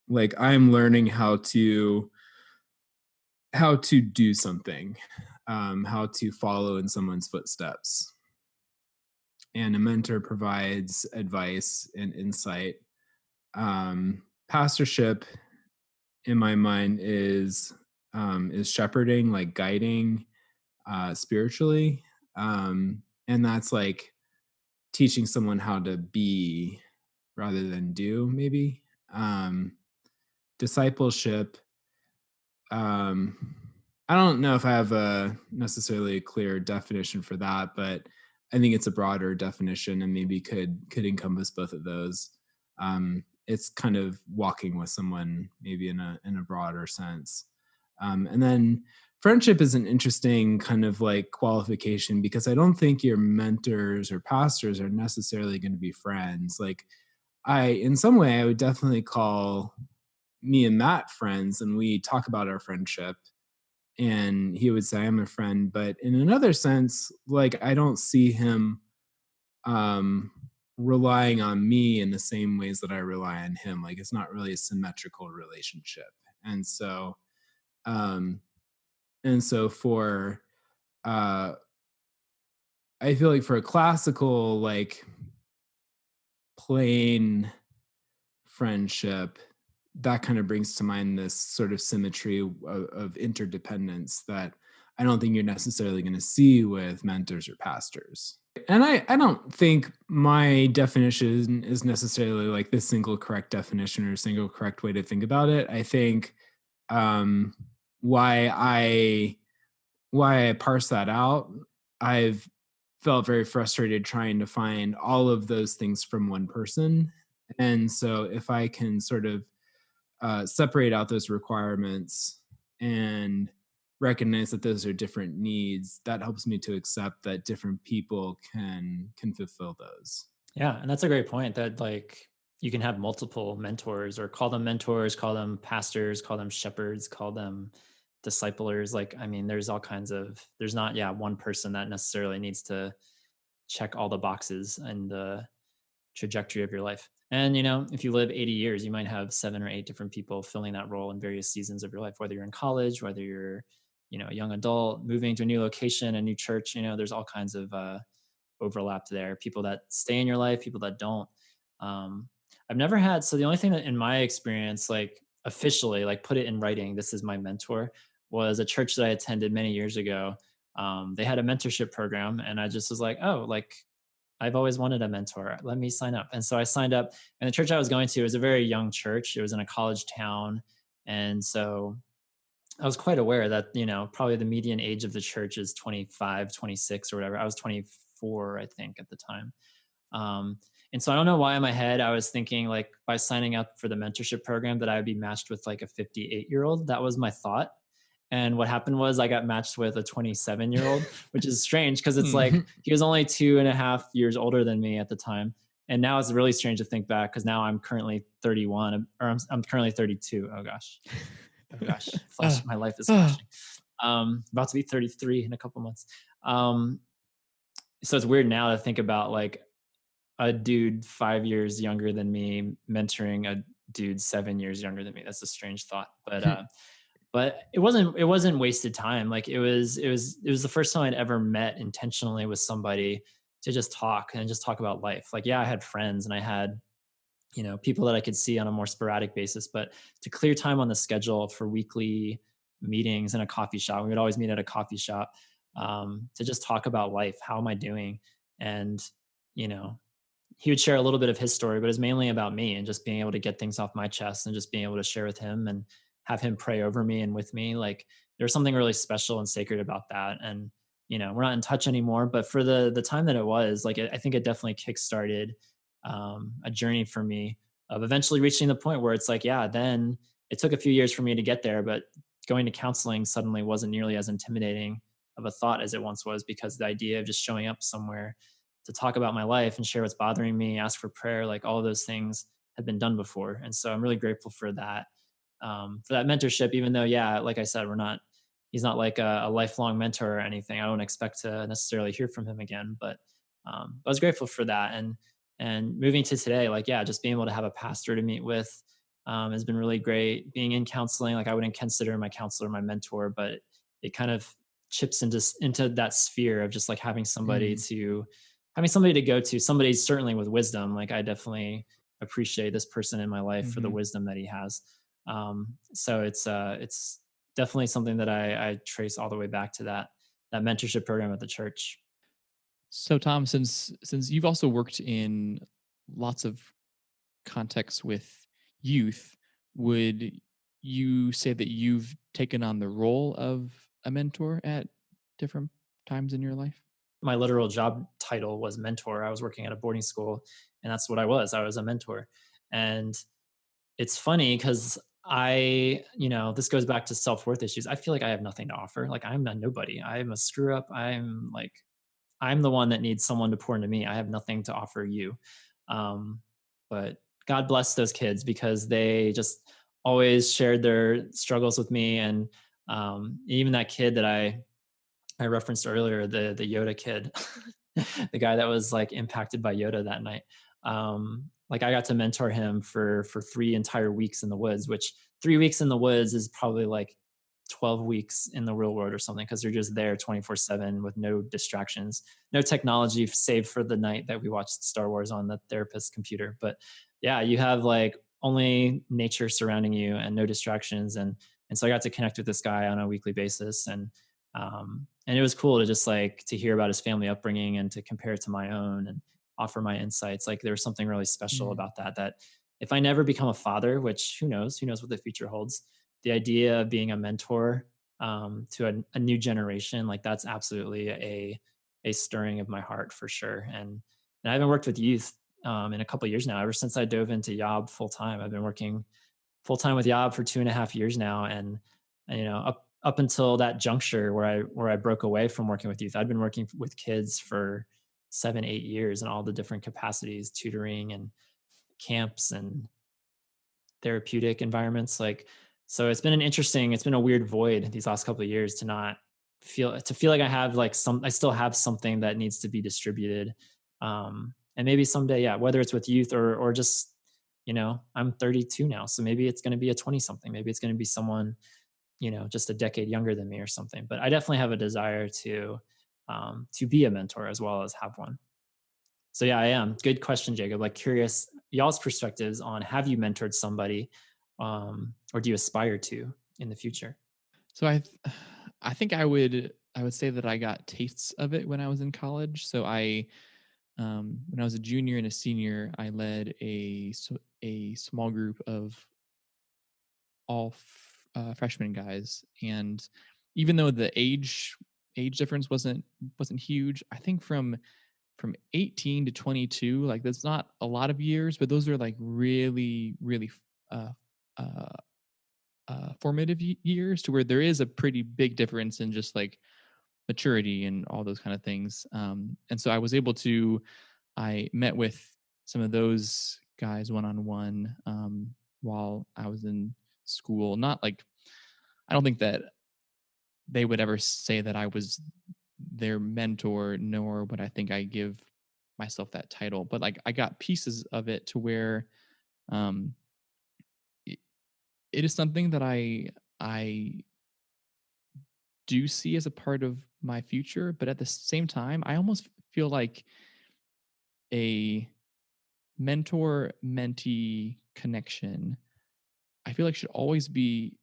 Speaker 3: like I'm learning how to do something, how to follow in someone's footsteps. And a mentor provides advice and insight. Pastorship, in my mind, is shepherding, like guiding spiritually, and that's like teaching someone how to be rather than do. Maybe discipleship. Um, I don't know if I have a necessarily a clear definition for that, but I think it's a broader definition and maybe could encompass both of those. It's kind of walking with someone, maybe in a broader sense. And then friendship is an interesting kind of like qualification because I don't think your mentors or pastors are necessarily going to be friends. Like in some way, I would definitely call me and Matt friends, and we talk about our friendship. And he would say, I'm a friend. But in another sense, like I don't see him um, relying on me in the same ways that I rely on him. Like it's not really a symmetrical relationship. And so, um, for, uh, I feel like for a classical, like plain friendship, that kind of brings to mind this sort of symmetry of interdependence that I don't think you're necessarily going to see with mentors or pastors. And I don't think my definition is necessarily like the single correct definition or single correct way to think about it. I think um, why I parse that out, I've felt very frustrated trying to find all of those things from one person. And so if I can sort of separate out those requirements and recognize that those are different needs, that helps me to accept that different people can fulfill those.
Speaker 2: Yeah, and that's a great point that like you can have multiple mentors or call them mentors, call them pastors, call them shepherds, call them disciplers. Like, I mean, there's all kinds of, there's not, yeah, one person that necessarily needs to check all the boxes in the trajectory of your life. And, you know, if you live 80 years, you might have 7 or 8 different people filling that role in various seasons of your life, whether you're in college, whether you're, you know, a young adult, moving to a new location, a new church, you know, there's all kinds of, overlap there. People that stay in your life, people that don't. Um, I've never had. So the only thing that, in my experience, like officially, like put it in writing, this is my mentor, was a church that I attended many years ago. They had a mentorship program, and I just was like, oh, like I've always wanted a mentor. Let me sign up. And so I signed up. And the church I was going to was a very young church. It was in a college town, and so I was quite aware that, you know, probably the median age of the church is 25, 26 or whatever. I was 24, I think, at the time. Um, and so I don't know why in my head I was thinking like by signing up for the mentorship program that I would be matched with like a 58-year-old. That was my thought. And what happened was I got matched with a 27-year-old, which is strange because it's like he was only 2.5 years older than me at the time. And now it's really strange to think back because now I'm currently 31 or I'm currently 32. Oh gosh. Oh gosh. Flash, my life is flashing. About to be 33 in a couple months. So it's weird now to think about like a dude 5 years younger than me mentoring a dude 7 years younger than me. That's a strange thought, but it wasn't wasted time. Like it was the first time I'd ever met intentionally with somebody to just talk and just talk about life. Like, yeah, I had friends and I had, you know, people that I could see on a more sporadic basis, but to clear time on the schedule for weekly meetings in a coffee shop, we would always meet at a coffee shop, to just talk about life. How am I doing? And, you know, he would share a little bit of his story, but it's mainly about me and just being able to get things off my chest and just being able to share with him and have him pray over me and with me. Like there's something really special and sacred about that. And, you know, we're not in touch anymore, but for the time that it was, like, I think it definitely kickstarted a journey for me of eventually reaching the point where it's like, yeah, then it took a few years for me to get there, but going to counseling suddenly wasn't nearly as intimidating of a thought as it once was because the idea of just showing up somewhere talk about my life and share what's bothering me, ask for prayer. Like all of those things have been done before. And so I'm really grateful for that mentorship, even though, yeah, like I said, he's not like a lifelong mentor or anything. I don't expect to necessarily hear from him again, but I was grateful for that. And moving to today, like, yeah, just being able to have a pastor to meet with has been really great. Being in counseling, like I wouldn't consider my counselor my mentor, but it kind of chips into that sphere of just like having somebody to go to, somebody certainly with wisdom. Like I definitely appreciate this person in my life for the wisdom that he has. So it's definitely something that I trace all the way back to that mentorship program at the church.
Speaker 4: So Tom, since you've also worked in lots of contexts with youth, would you say that you've taken on the role of a mentor at different times in your life?
Speaker 2: My literal job title was mentor. I was working at a boarding school, and that's what I was. I was a mentor. And it's funny because this goes back to self-worth issues. I feel like I have nothing to offer. Like I'm a nobody. I'm a screw up. I'm the one that needs someone to pour into me. I have nothing to offer you. But God bless those kids because they just always shared their struggles with me. And even that kid that I referenced earlier, the Yoda kid, the guy that was like impacted by Yoda that night. Like I got to mentor him for 3 entire weeks in the woods, which 3 weeks in the woods is probably like 12 weeks in the real world or something, because they're just there 24/7 with no distractions, no technology save for the night that we watched Star Wars on the therapist's computer. But yeah, you have like only nature surrounding you and no distractions. And so I got to connect with this guy on a weekly basis. And it was cool to just like to hear about his family upbringing and to compare it to my own and offer my insights. Like there was something really special about that if I never become a father, which who knows what the future holds, the idea of being a mentor to a new generation, like that's absolutely a stirring of my heart for sure. And I haven't worked with youth in a couple of years now. Ever since I dove into YOB full time, I've been working full time with YOB for 2.5 years now. And up until that juncture where I broke away from working with youth, I'd been working with kids for 7-8 years in all the different capacities, tutoring and camps and therapeutic environments. Like, so it's been a weird void these last couple of years to feel like I still have something that needs to be distributed. And maybe someday, yeah, whether it's with youth or just, I'm 32 now. So maybe it's going to be a 20 something, maybe it's going to be someone, just a decade younger than me or something. But I definitely have a desire to be a mentor as well as have one. So yeah, I am. Good question, Jacob. Like curious y'all's perspectives on, have you mentored somebody or do you aspire to in the future?
Speaker 4: So I think I would say that I got tastes of it when I was in college. So when I was a junior and a senior, I led a small group of all freshman guys, and even though the age difference wasn't huge, I think from 18 to 22, like that's not a lot of years, but those are like really uh, uh, formative years, to where there is a pretty big difference in just like maturity and all those kind of things. And so I met with some of those guys one-on-one while I was in school. Not like, I don't think that they would ever say that I was their mentor, nor would I think I give myself that title. But like I got pieces of it to where um, it is something that I do see as a part of my future. But at the same time, I almost feel like a mentor mentee connection, I feel like, should always be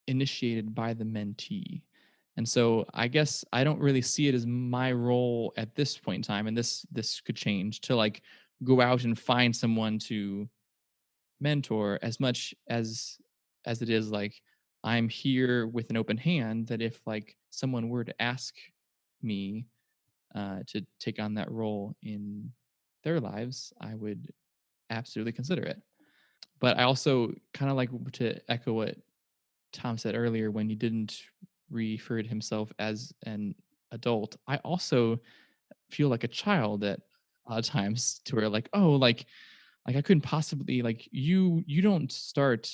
Speaker 4: initiated by the mentee. And so I guess I don't really see it as my role at this point in time, and this could change, to like go out and find someone to mentor, as much as it is like I'm here with an open hand, that if like someone were to ask me to take on that role in their lives, I would absolutely consider it. But I also kind of like to echo what Tom said earlier when he didn't refer to himself as an adult. I also feel like a child at a lot of times, to where like, oh, like I couldn't possibly, like, you don't start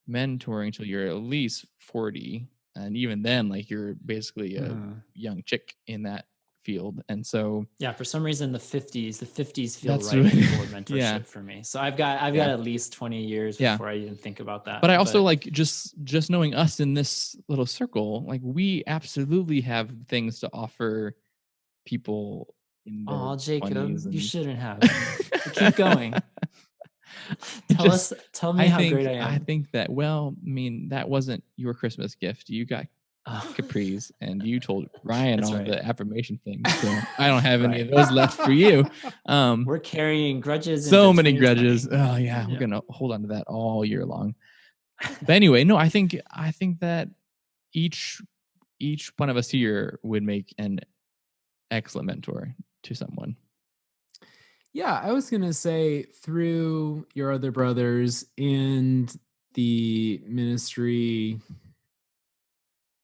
Speaker 4: mentoring until you're at least 40, and even then, like, you're basically a
Speaker 2: Mhm.
Speaker 4: young chick in that field. And so
Speaker 2: Yeah, for some reason the 50s feel
Speaker 4: that's
Speaker 2: right for
Speaker 4: yeah,
Speaker 2: mentorship for me. So I've got
Speaker 4: yeah,
Speaker 2: at least 20 years
Speaker 4: yeah.
Speaker 2: before I even think about that.
Speaker 4: But I also like, just knowing us in this little circle, like, we absolutely have things to offer people in their
Speaker 2: oh, Jacob,
Speaker 4: 20s.
Speaker 2: you
Speaker 4: And
Speaker 2: shouldn't have. Keep going.
Speaker 4: it just,
Speaker 2: Tell me how great I
Speaker 4: I
Speaker 2: am.
Speaker 4: think that, well, I mean, that wasn't your Christmas gift. You got
Speaker 2: Oh.
Speaker 4: capris, and you told Ryan
Speaker 2: That's
Speaker 4: all
Speaker 2: right.
Speaker 4: the affirmation things. So I don't have any
Speaker 2: Right.
Speaker 4: of those left for you.
Speaker 2: We're carrying grudges
Speaker 4: So
Speaker 2: into
Speaker 4: many
Speaker 2: 2020.
Speaker 4: grudges. Oh yeah, we're gonna hold on to that all year long. But anyway, no, I think that each one of us here would make an excellent mentor to someone.
Speaker 3: Yeah, I was going to say, through your other brothers and the ministry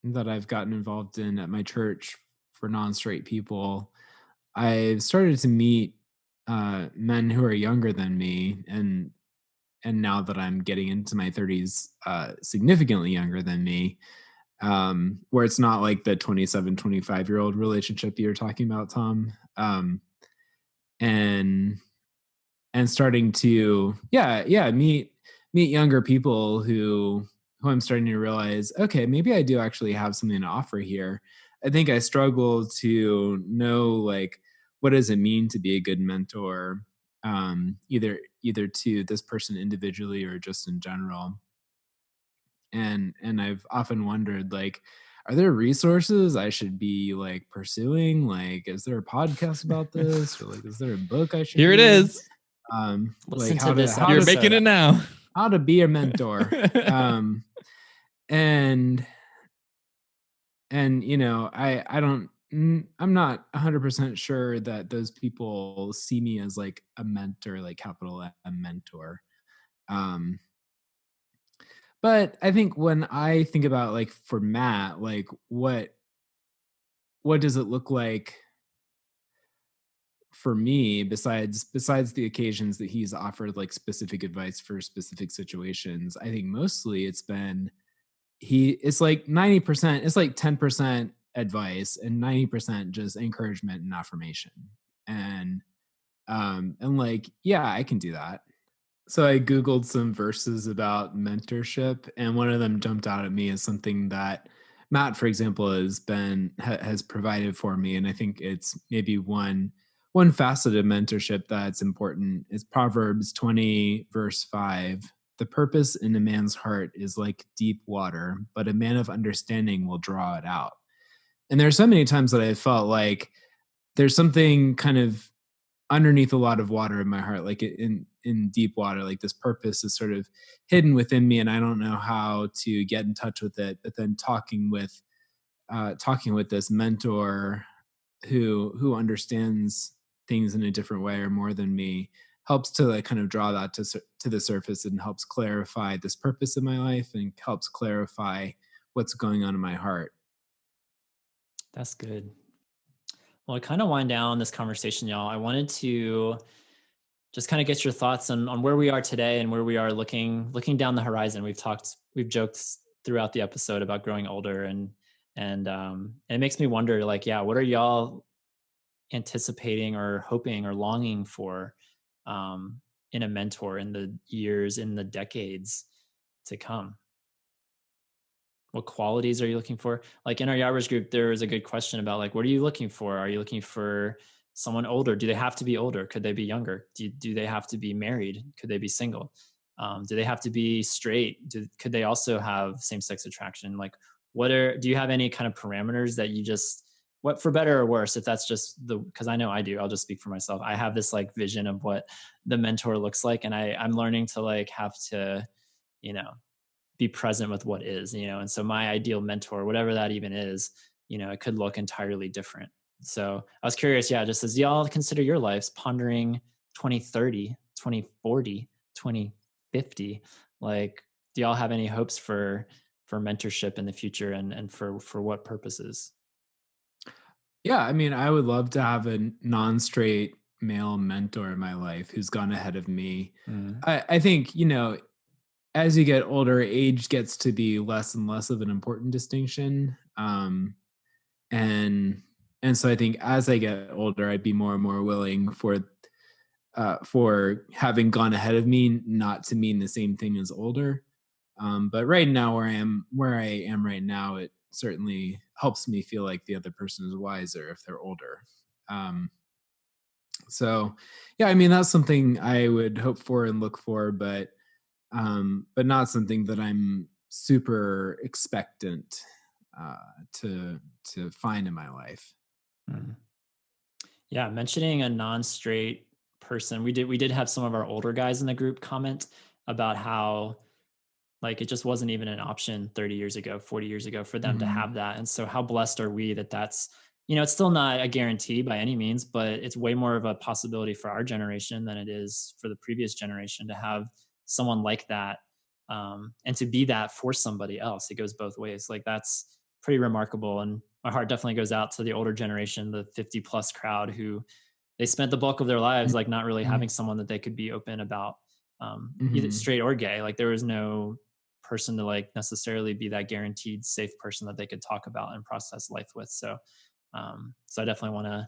Speaker 3: that I've gotten involved in at my church for non-straight people, I've started to meet men who are younger than me, and now that I'm getting into my 30s, significantly younger than me, where it's not like the 27, 25-year-old relationship that you're talking about, Tom. And starting to meet younger people who I'm starting to realize, okay, maybe I do actually have something to offer here. I think I struggle to know, like, what does it mean to be a good mentor, either to this person individually or just in general. And I've often wondered, like, are there resources I should be like pursuing? Like, is there a podcast about this, or like, is there a book I should
Speaker 4: Here it
Speaker 3: read?
Speaker 4: is.
Speaker 2: Listen
Speaker 3: Like,
Speaker 2: to this
Speaker 4: You're
Speaker 2: episode.
Speaker 4: making it now.
Speaker 3: how to be a mentor. And I don't, I'm not 100% sure that those people see me as like a mentor, like capital M mentor. um but I think when I think about, like, for Matt, like, what does it look like for me, besides the occasions that he's offered like specific advice for specific situations? I think mostly it's like 90%, it's like 10% advice and 90% just encouragement and affirmation. And like, yeah, I can do that. So I Googled some verses about mentorship, and one of them jumped out at me as something that Matt, for example, has provided for me. And I think it's maybe one facet of mentorship that's important is Proverbs 20, verse 5. The purpose in a man's heart is like deep water, but a man of understanding will draw it out. And there are so many times that I felt like there's something kind of underneath a lot of water in my heart, like in deep water, like this purpose is sort of hidden within me, and I don't know how to get in touch with it. But then talking with this mentor who understands things in a different way or more than me helps to like kind of draw that to the surface, and helps clarify this purpose in my life and helps clarify what's going on in my heart.
Speaker 2: That's good. Well, to kind of wind down this conversation, y'all, I wanted to just kind of get your thoughts on where we are today and where we are looking down the horizon. We've joked throughout the episode about growing older, and it makes me wonder, like, yeah, what are y'all anticipating or hoping or longing for in a mentor in the years, in the decades to come? What qualities are you looking for? Like in our Yobbers group, there was a good question about, like, what are you looking for? Are you looking for someone older? Do they have to be older? Could they be younger? Do they have to be married? Could they be single? Do they have to be straight? Could they also have same-sex attraction? Like, do you have any kind of parameters that you just, what, for better or worse, if that's just because I know I do, I'll just speak for myself. I have this like vision of what the mentor looks like. And I'm learning to like have to, you know, be present with what is, and so my ideal mentor, whatever that even is, it could look entirely different. So I was curious, yeah, just as y'all consider your lives, pondering 2030, 2040, 2050, like, do y'all have any hopes for mentorship in the future, and for what purposes?
Speaker 3: Yeah, I mean, I would love to have a non-straight male mentor in my life who's gone ahead of me.
Speaker 2: Mm.
Speaker 3: I think, as you get older, age gets to be less and less of an important distinction. And so I think as I get older, I'd be more and more willing for having gone ahead of me not to mean the same thing as older. But right now, where I am right now, it certainly helps me feel like the other person is wiser if they're older. Um, so, yeah, I mean that's something I would hope for and look for, but not something that I'm super expectant uh, to find in my life.
Speaker 2: Mm. Yeah, mentioning a non-straight person, we did have some of our older guys in the group comment about how like it just wasn't even an option 30 years ago, 40 years ago for them to
Speaker 3: Mhm.
Speaker 2: have that. And so how blessed are we that it's still not a guarantee by any means, but it's way more of a possibility for our generation than it is for the previous generation to have someone like that, and to be that for somebody else. It goes both ways. Like that's pretty remarkable. And my heart definitely goes out to the older generation, the 50 plus crowd who they spent the bulk of their lives like not really
Speaker 3: Mhm.
Speaker 2: having someone that they could be open about, either
Speaker 3: Mhm.
Speaker 2: straight or gay. Like there was no person to like necessarily be that guaranteed safe person that they could talk about and process life with. So I definitely want to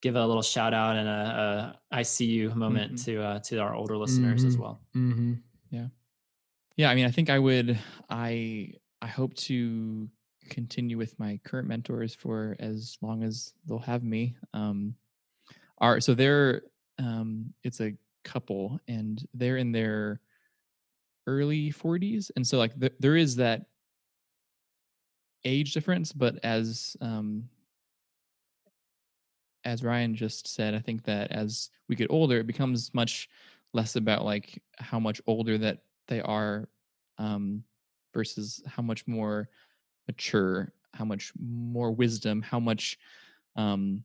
Speaker 2: give a little shout out and a I see you moment
Speaker 3: Mhm.
Speaker 2: to our older listeners as
Speaker 3: Mhm.
Speaker 2: well.
Speaker 3: Mhm.
Speaker 4: Yeah. Yeah, I mean, I think I hope to continue with my current mentors for as long as they'll have me. Are so they're it's a couple and they're in their early 40s, and so like there is that age difference, but as Ryan just said, I think that as we get older, it becomes much less about like how much older that they are, um, versus how much more mature, how much more wisdom, how much um,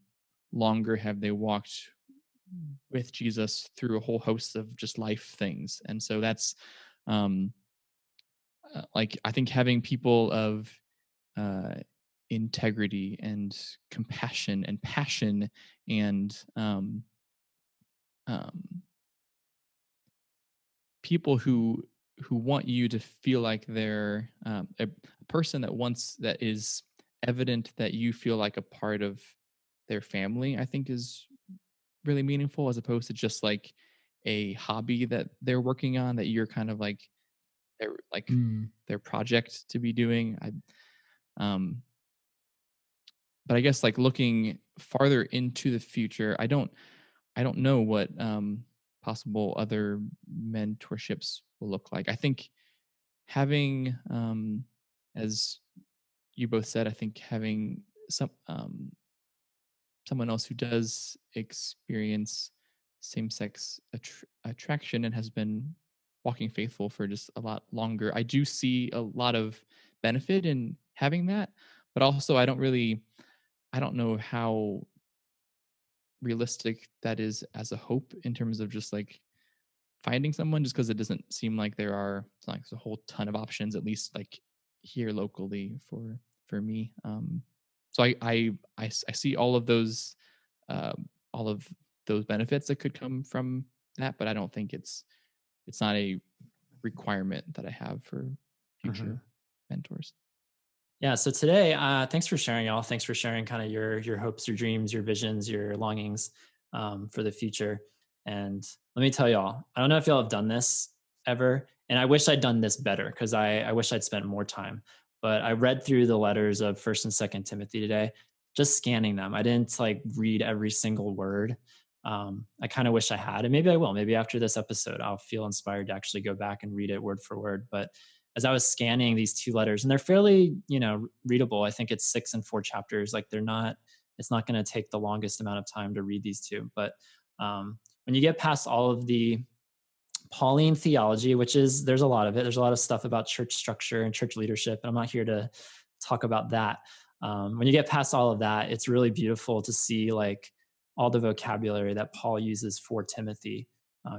Speaker 4: longer have they walked with Jesus through a whole host of just life things. And so that's um, like I think having people of uh, integrity and compassion and passion and um, people who want you to feel like they're a person that wants that is evident that you feel like a part of their family. I think is really meaningful as opposed to just like a hobby that they're working on that you're kind of like
Speaker 3: Mhm.
Speaker 4: their project to be doing. Um but I guess like looking farther into the future, I don't know what possible other mentorships will look like. I think having, as you both said, I think having someone else who does experience same-sex attraction and has been walking faithful for just a lot longer. I do see a lot of benefit in having that, but also I don't know how realistic that is as a hope in terms of just like finding someone, just because it doesn't seem like it's not like there's a whole ton of options, at least like here locally for me. So I see all of those benefits that could come from that, but I don't think it's not a requirement that I have for
Speaker 2: Mhm.
Speaker 4: future mentors.
Speaker 2: Yeah. So today, thanks for sharing, y'all. Thanks for sharing kind of your hopes, your dreams, your visions, your longings, for the future. And let me tell y'all, I don't know if y'all have done this ever, and I wish I'd done this better because I wish I'd spent more time. But I read through the letters of First and Second Timothy today, just scanning them. I didn't like read every single word. I kind of wish I had, and maybe I will. Maybe after this episode, I'll feel inspired to actually go back and read it word for word. But as I was scanning these two letters, and they're fairly, readable. I think it's 6 and 4 chapters. Like it's not going to take the longest amount of time to read these two. But when you get past all of the Pauline theology, there's a lot of it. There's a lot of stuff about church structure and church leadership. And I'm not here to talk about that. When you get past all of that, it's really beautiful to see like all the vocabulary that Paul uses for Timothy.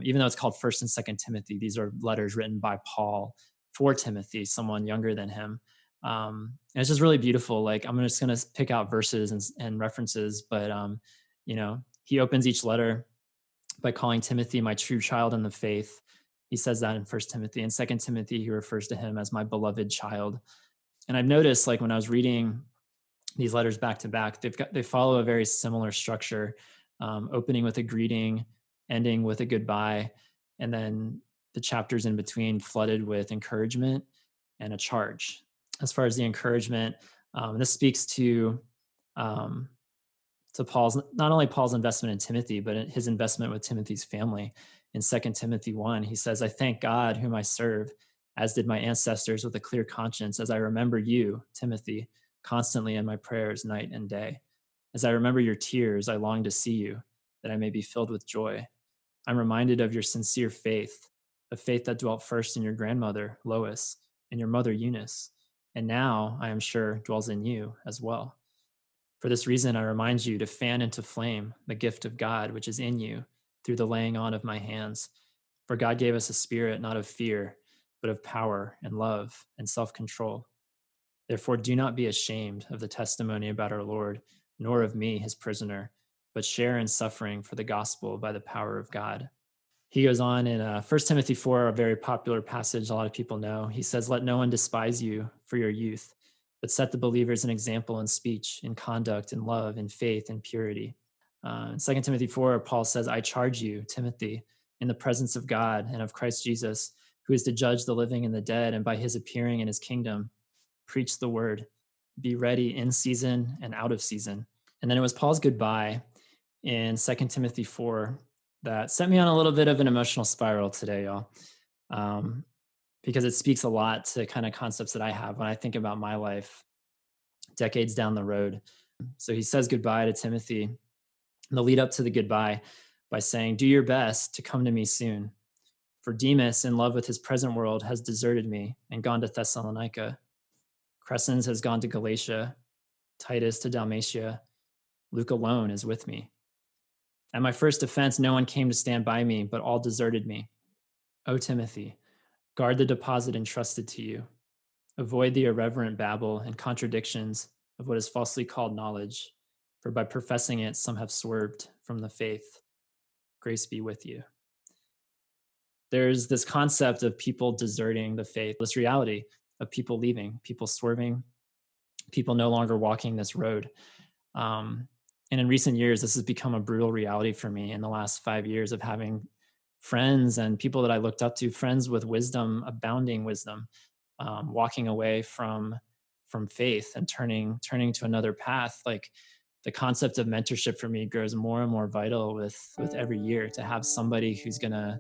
Speaker 2: Even though it's called First and Second Timothy, these are letters written by Paul for Timothy, someone younger than him. And it's just really beautiful. Like, I'm just going to pick out verses and references, but, he opens each letter by calling Timothy my true child in the faith. He says that in First Timothy. In Second Timothy, he refers to him as my beloved child. And I've noticed, like, when I was reading these letters back to back, they follow a very similar structure, opening with a greeting, ending with a goodbye, and then the chapters in between flooded with encouragement and a charge. As far as the encouragement, this speaks um, to Paul's, not only Paul's investment in Timothy, but his investment with Timothy's family. In 2 Timothy 1, he says, I thank God whom I serve, as did my ancestors, with a clear conscience, as I remember you, Timothy, constantly in my prayers night and day. As I remember your tears, I long to see you, that I may be filled with joy. I'm reminded of your sincere faith, a faith that dwelt first in your grandmother, Lois, and your mother, Eunice, and now, I am sure, dwells in you as well. For this reason, I remind you to fan into flame the gift of God which is in you through the laying on of my hands. For God gave us a spirit not of fear, but of power and love and self-control. Therefore, do not be ashamed of the testimony about our Lord, nor of me, his prisoner, but share in suffering for the gospel by the power of God. He goes on in 1 Timothy 4, a very popular passage a lot of people know. He says, let no one despise you for your youth, but set the believers an example in speech, in conduct, in love, in faith, in purity. In 2 Timothy 4, Paul says, I charge you, Timothy, in the presence of God and of Christ Jesus, who is to judge the living and the dead, and by his appearing in his kingdom, preach the word. Be ready in season and out of season. And then it was Paul's goodbye in 2 Timothy 4 that sent me on a little bit of an emotional spiral today, y'all. Because it speaks a lot to kind of concepts that I have when I think about my life decades down the road. So he says goodbye to Timothy, and the lead up to the goodbye by saying, do your best to come to me soon. For Demas, in love with his present world, has deserted me and gone to Thessalonica. Crescens has gone to Galatia, Titus to Dalmatia. Luke alone is with me. At my first offense, no one came to stand by me, but all deserted me. O Timothy, guard the deposit entrusted to you. Avoid the irreverent babble and contradictions of what is falsely called knowledge, for by professing it, some have swerved from the faith. Grace be with you. There's this concept of people deserting the faith, this reality of people leaving, people swerving, people no longer walking this road. And in recent years, this has become a brutal reality for me in the last 5 years of having friends and people that I looked up to, friends with wisdom, abounding wisdom, walking away from faith and turning to another path. Like, the concept of mentorship for me grows more and more vital with every year, to have somebody who's gonna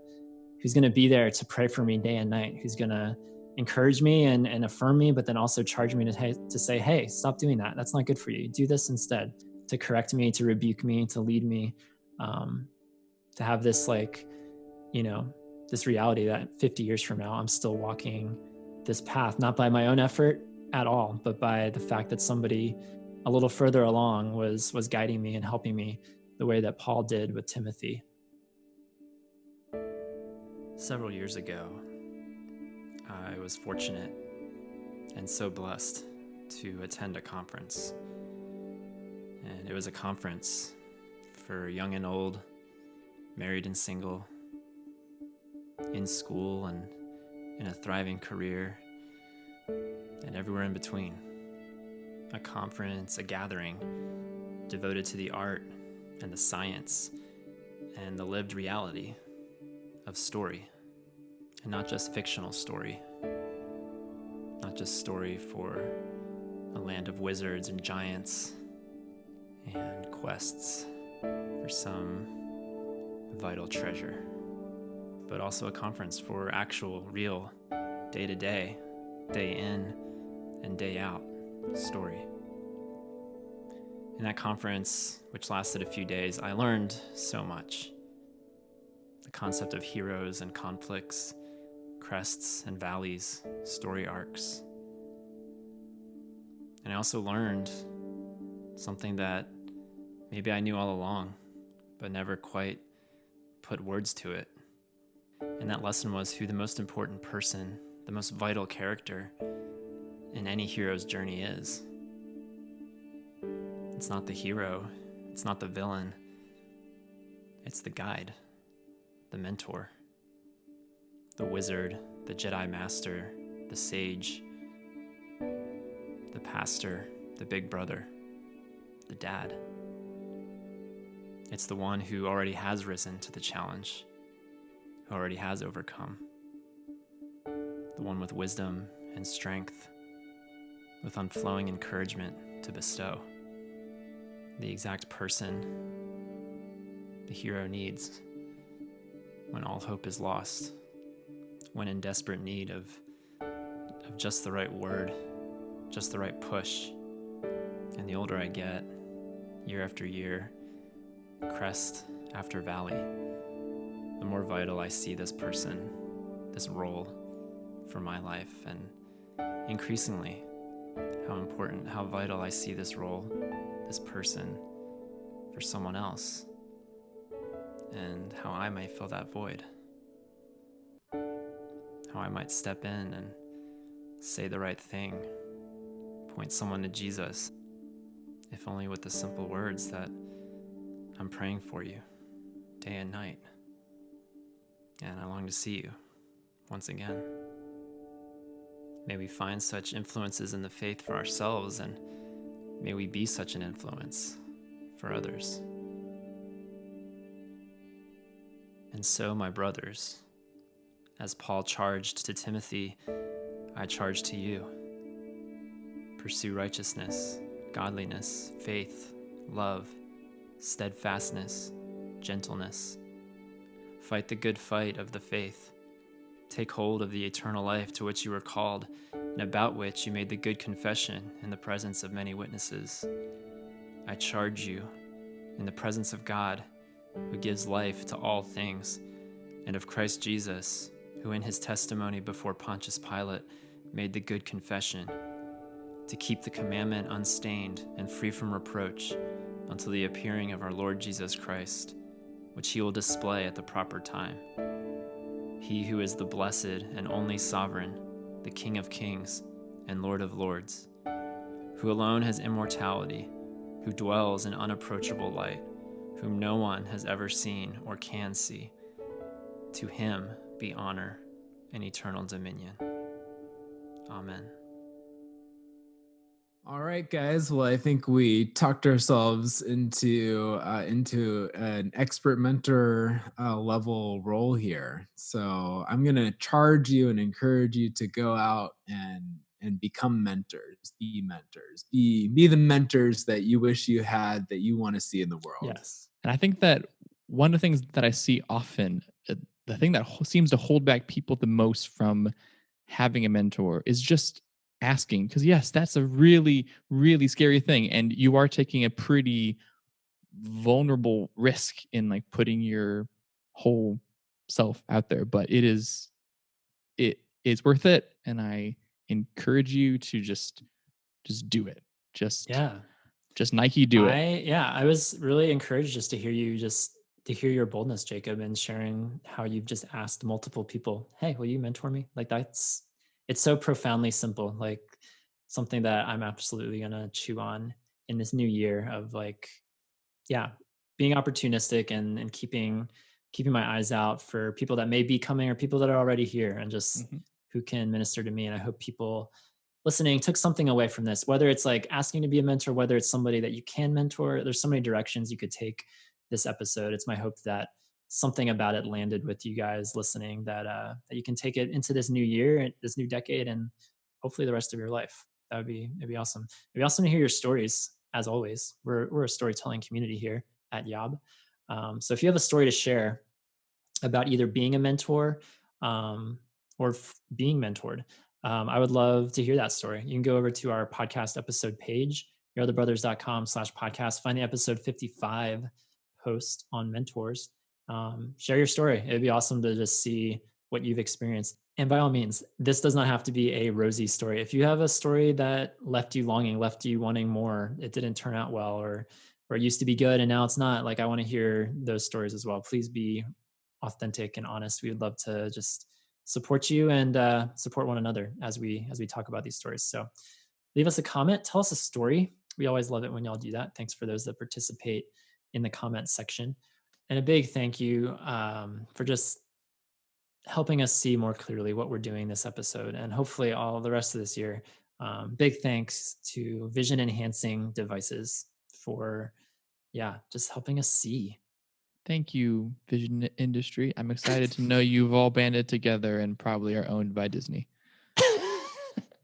Speaker 2: be there to pray for me day and night, who's gonna encourage me and affirm me, but then also charge me to say, hey, stop doing that. That's not good for you. Do this instead. To correct me, to rebuke me, to lead me, to have this, like, this reality that 50 years from now, I'm still walking this path, not by my own effort at all, but by the fact that somebody a little further along was guiding me and helping me the way that Paul did with Timothy.
Speaker 1: Several years ago, I was fortunate and so blessed to attend a conference. And it was a conference for young and old, married and single, in school and in a thriving career, and everywhere in between. A conference, a gathering devoted to the art and the science and the lived reality of story. And not just fictional story, not just story for a land of wizards and giants and quests for some vital treasure, but also a conference for actual, real, day-to-day, day in and day out story. In that conference, which lasted a few days, I learned so much. The concept of heroes and conflicts, crests and valleys, story arcs. And I also learned something that maybe I knew all along, but never quite put words to it. And that lesson was who the most important person, the most vital character in any hero's journey is. It's not the hero, it's not the villain, it's the guide, the mentor, the wizard, the Jedi master, the sage, the pastor, the big brother, the dad. It's the one who already has risen to the challenge, who already has overcome. The one with wisdom and strength, with unflowing encouragement to bestow. The exact person the hero needs when all hope is lost, when in desperate need of just the right word, just the right push. And the older I get, year after year, crest after valley, the more vital I see this person, this role for my life, and increasingly how important, how vital I see this role, this person for someone else, and how I might fill that void, how I might step in and say the right thing, point someone to Jesus, if only with the simple words that I'm praying for you day and night, and I long to see you once again. May we find such influences in the faith for ourselves, and may we be such an influence for others. And so, my brothers, as Paul charged to Timothy, I charge to you. Pursue righteousness, godliness, faith, love, steadfastness, gentleness. Fight the good fight of the faith. Take hold of the eternal life to which you were called, and about which you made the good confession in the presence of many witnesses. I charge you, in the presence of God, who gives life to all things, and of Christ Jesus, who in his testimony before Pontius Pilate made the good confession, to keep the commandment unstained and free from reproach until the appearing of our Lord Jesus Christ, which he will display at the proper time. He who is the blessed and only sovereign, the King of kings and Lord of lords, who alone has immortality, who dwells in unapproachable light, whom no one has ever seen or can see. To him be honor and eternal dominion. Amen.
Speaker 3: All right, guys. Well, I think we talked ourselves into an expert mentor level role here. So I'm going to charge you and encourage you to go out and become mentors. Be the mentors that you wish you had, that you want to see in the world.
Speaker 2: Yes.
Speaker 4: And I think that one of the things that I see often, the thing that seems to hold back people the most from having a mentor is just asking. Because yes, that's a really, really scary thing. And you are taking a pretty vulnerable risk in like putting your whole self out there. But it is worth it. And I encourage you to just do it. Just Nike do it.
Speaker 2: I was really encouraged just to hear your boldness, Jacob, and sharing how you've just asked multiple people, hey, will you mentor me? Like it's so profoundly simple, like something that I'm absolutely going to chew on in this new year of like, being opportunistic and keeping my eyes out for people that may be coming or people that are already here and just who can minister to me. And I hope people listening took something away from this, whether it's like asking to be a mentor, whether it's somebody that you can mentor. There's so many directions you could take this episode. It's my hope that something about it landed with you guys listening, that you can take it into this new year, this new decade, and hopefully the rest of your life. It'd be awesome. It'd be awesome to hear your stories. As always, we're a storytelling community here at YOB. So if you have a story to share about either being a mentor or being mentored, I would love to hear that story. You can go over to our podcast episode page, yourotherbrothers.com/podcast, find the episode 55 post on mentors. Share your story. It'd be awesome to just see what you've experienced. And by all means, this does not have to be a rosy story. If you have a story that left you longing, left you wanting more, it didn't turn out well, or it used to be good and now it's not, like I want to hear those stories as well. Please be authentic and honest. We would love to just support you and support one another as we talk about these stories. So leave us a comment, tell us a story. We always love it when y'all do that. Thanks for those that participate in the comments section. And a big thank you for just helping us see more clearly what we're doing this episode and hopefully all the rest of this year. Big thanks to Vision Enhancing Devices for, just helping us see.
Speaker 4: Thank you, Vision Industry. I'm excited to know you've all banded together and probably are owned by Disney.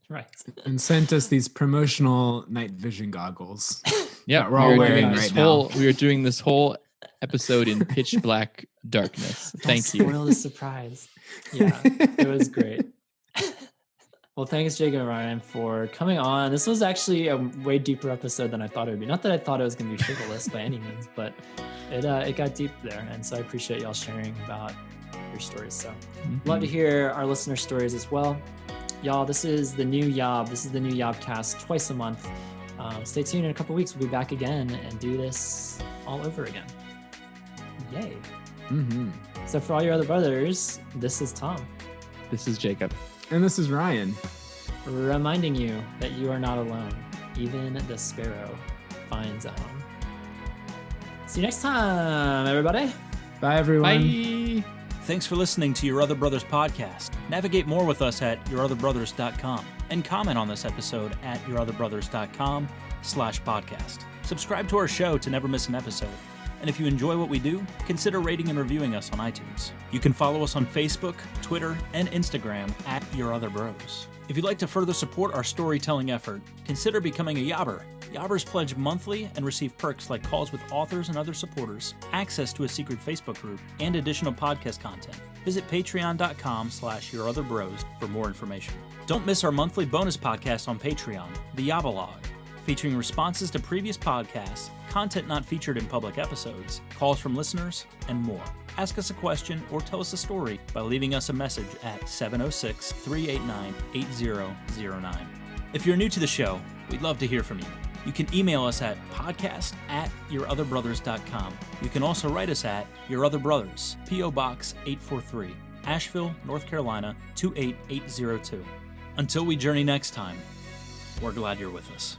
Speaker 2: Right.
Speaker 3: And sent us these promotional night vision goggles.
Speaker 4: Yeah,
Speaker 3: we're all wearing right now.
Speaker 4: We are doing this whole episode in pitch black darkness. Thank you.
Speaker 2: Spoil the surprise. Yeah, it was great. Well, thanks, Jacob and Ryan, for coming on. This was actually a way deeper episode than I thought it would be. Not that I thought it was going to be frivolous by any means, but it got deep there. And so I appreciate y'all sharing about your stories. So love to hear our listener stories as well. Y'all, this is the new Yob. This is the new YOBcast twice a month. Stay tuned. In a couple weeks, we'll be back again and do this all over again. Yay. So for all your other brothers, this is Tom.
Speaker 4: This is Jacob.
Speaker 3: And this is Ryan.
Speaker 2: Reminding you that you are not alone. Even the sparrow finds a home. See you next time, everybody.
Speaker 3: Bye, everyone.
Speaker 4: Bye.
Speaker 5: Thanks for listening to Your Other Brothers podcast. Navigate more with us at yourotherbrothers.com and comment on this episode at yourotherbrothers.com/podcast. Subscribe to our show to never miss an episode. And if you enjoy what we do, consider rating and reviewing us on iTunes. You can follow us on Facebook, Twitter, and Instagram at Your Other Bros. If you'd like to further support our storytelling effort, consider becoming a Yobber. Yobbers pledge monthly and receive perks like calls with authors and other supporters, access to a secret Facebook group, and additional podcast content. Visit patreon.com/yourotherbros for more information. Don't miss our monthly bonus podcast on Patreon, the YOBaLOGUE, featuring responses to previous podcasts, content not featured in public episodes, calls from listeners, and more. Ask us a question or tell us a story by leaving us a message at 706-389-8009. If you're new to the show, we'd love to hear from you. You can email us at podcast@yourotherbrothers.com. You can also write us at Your Other Brothers, P.O. Box 843, Asheville, North Carolina 28802. Until we journey next time, we're glad you're with us.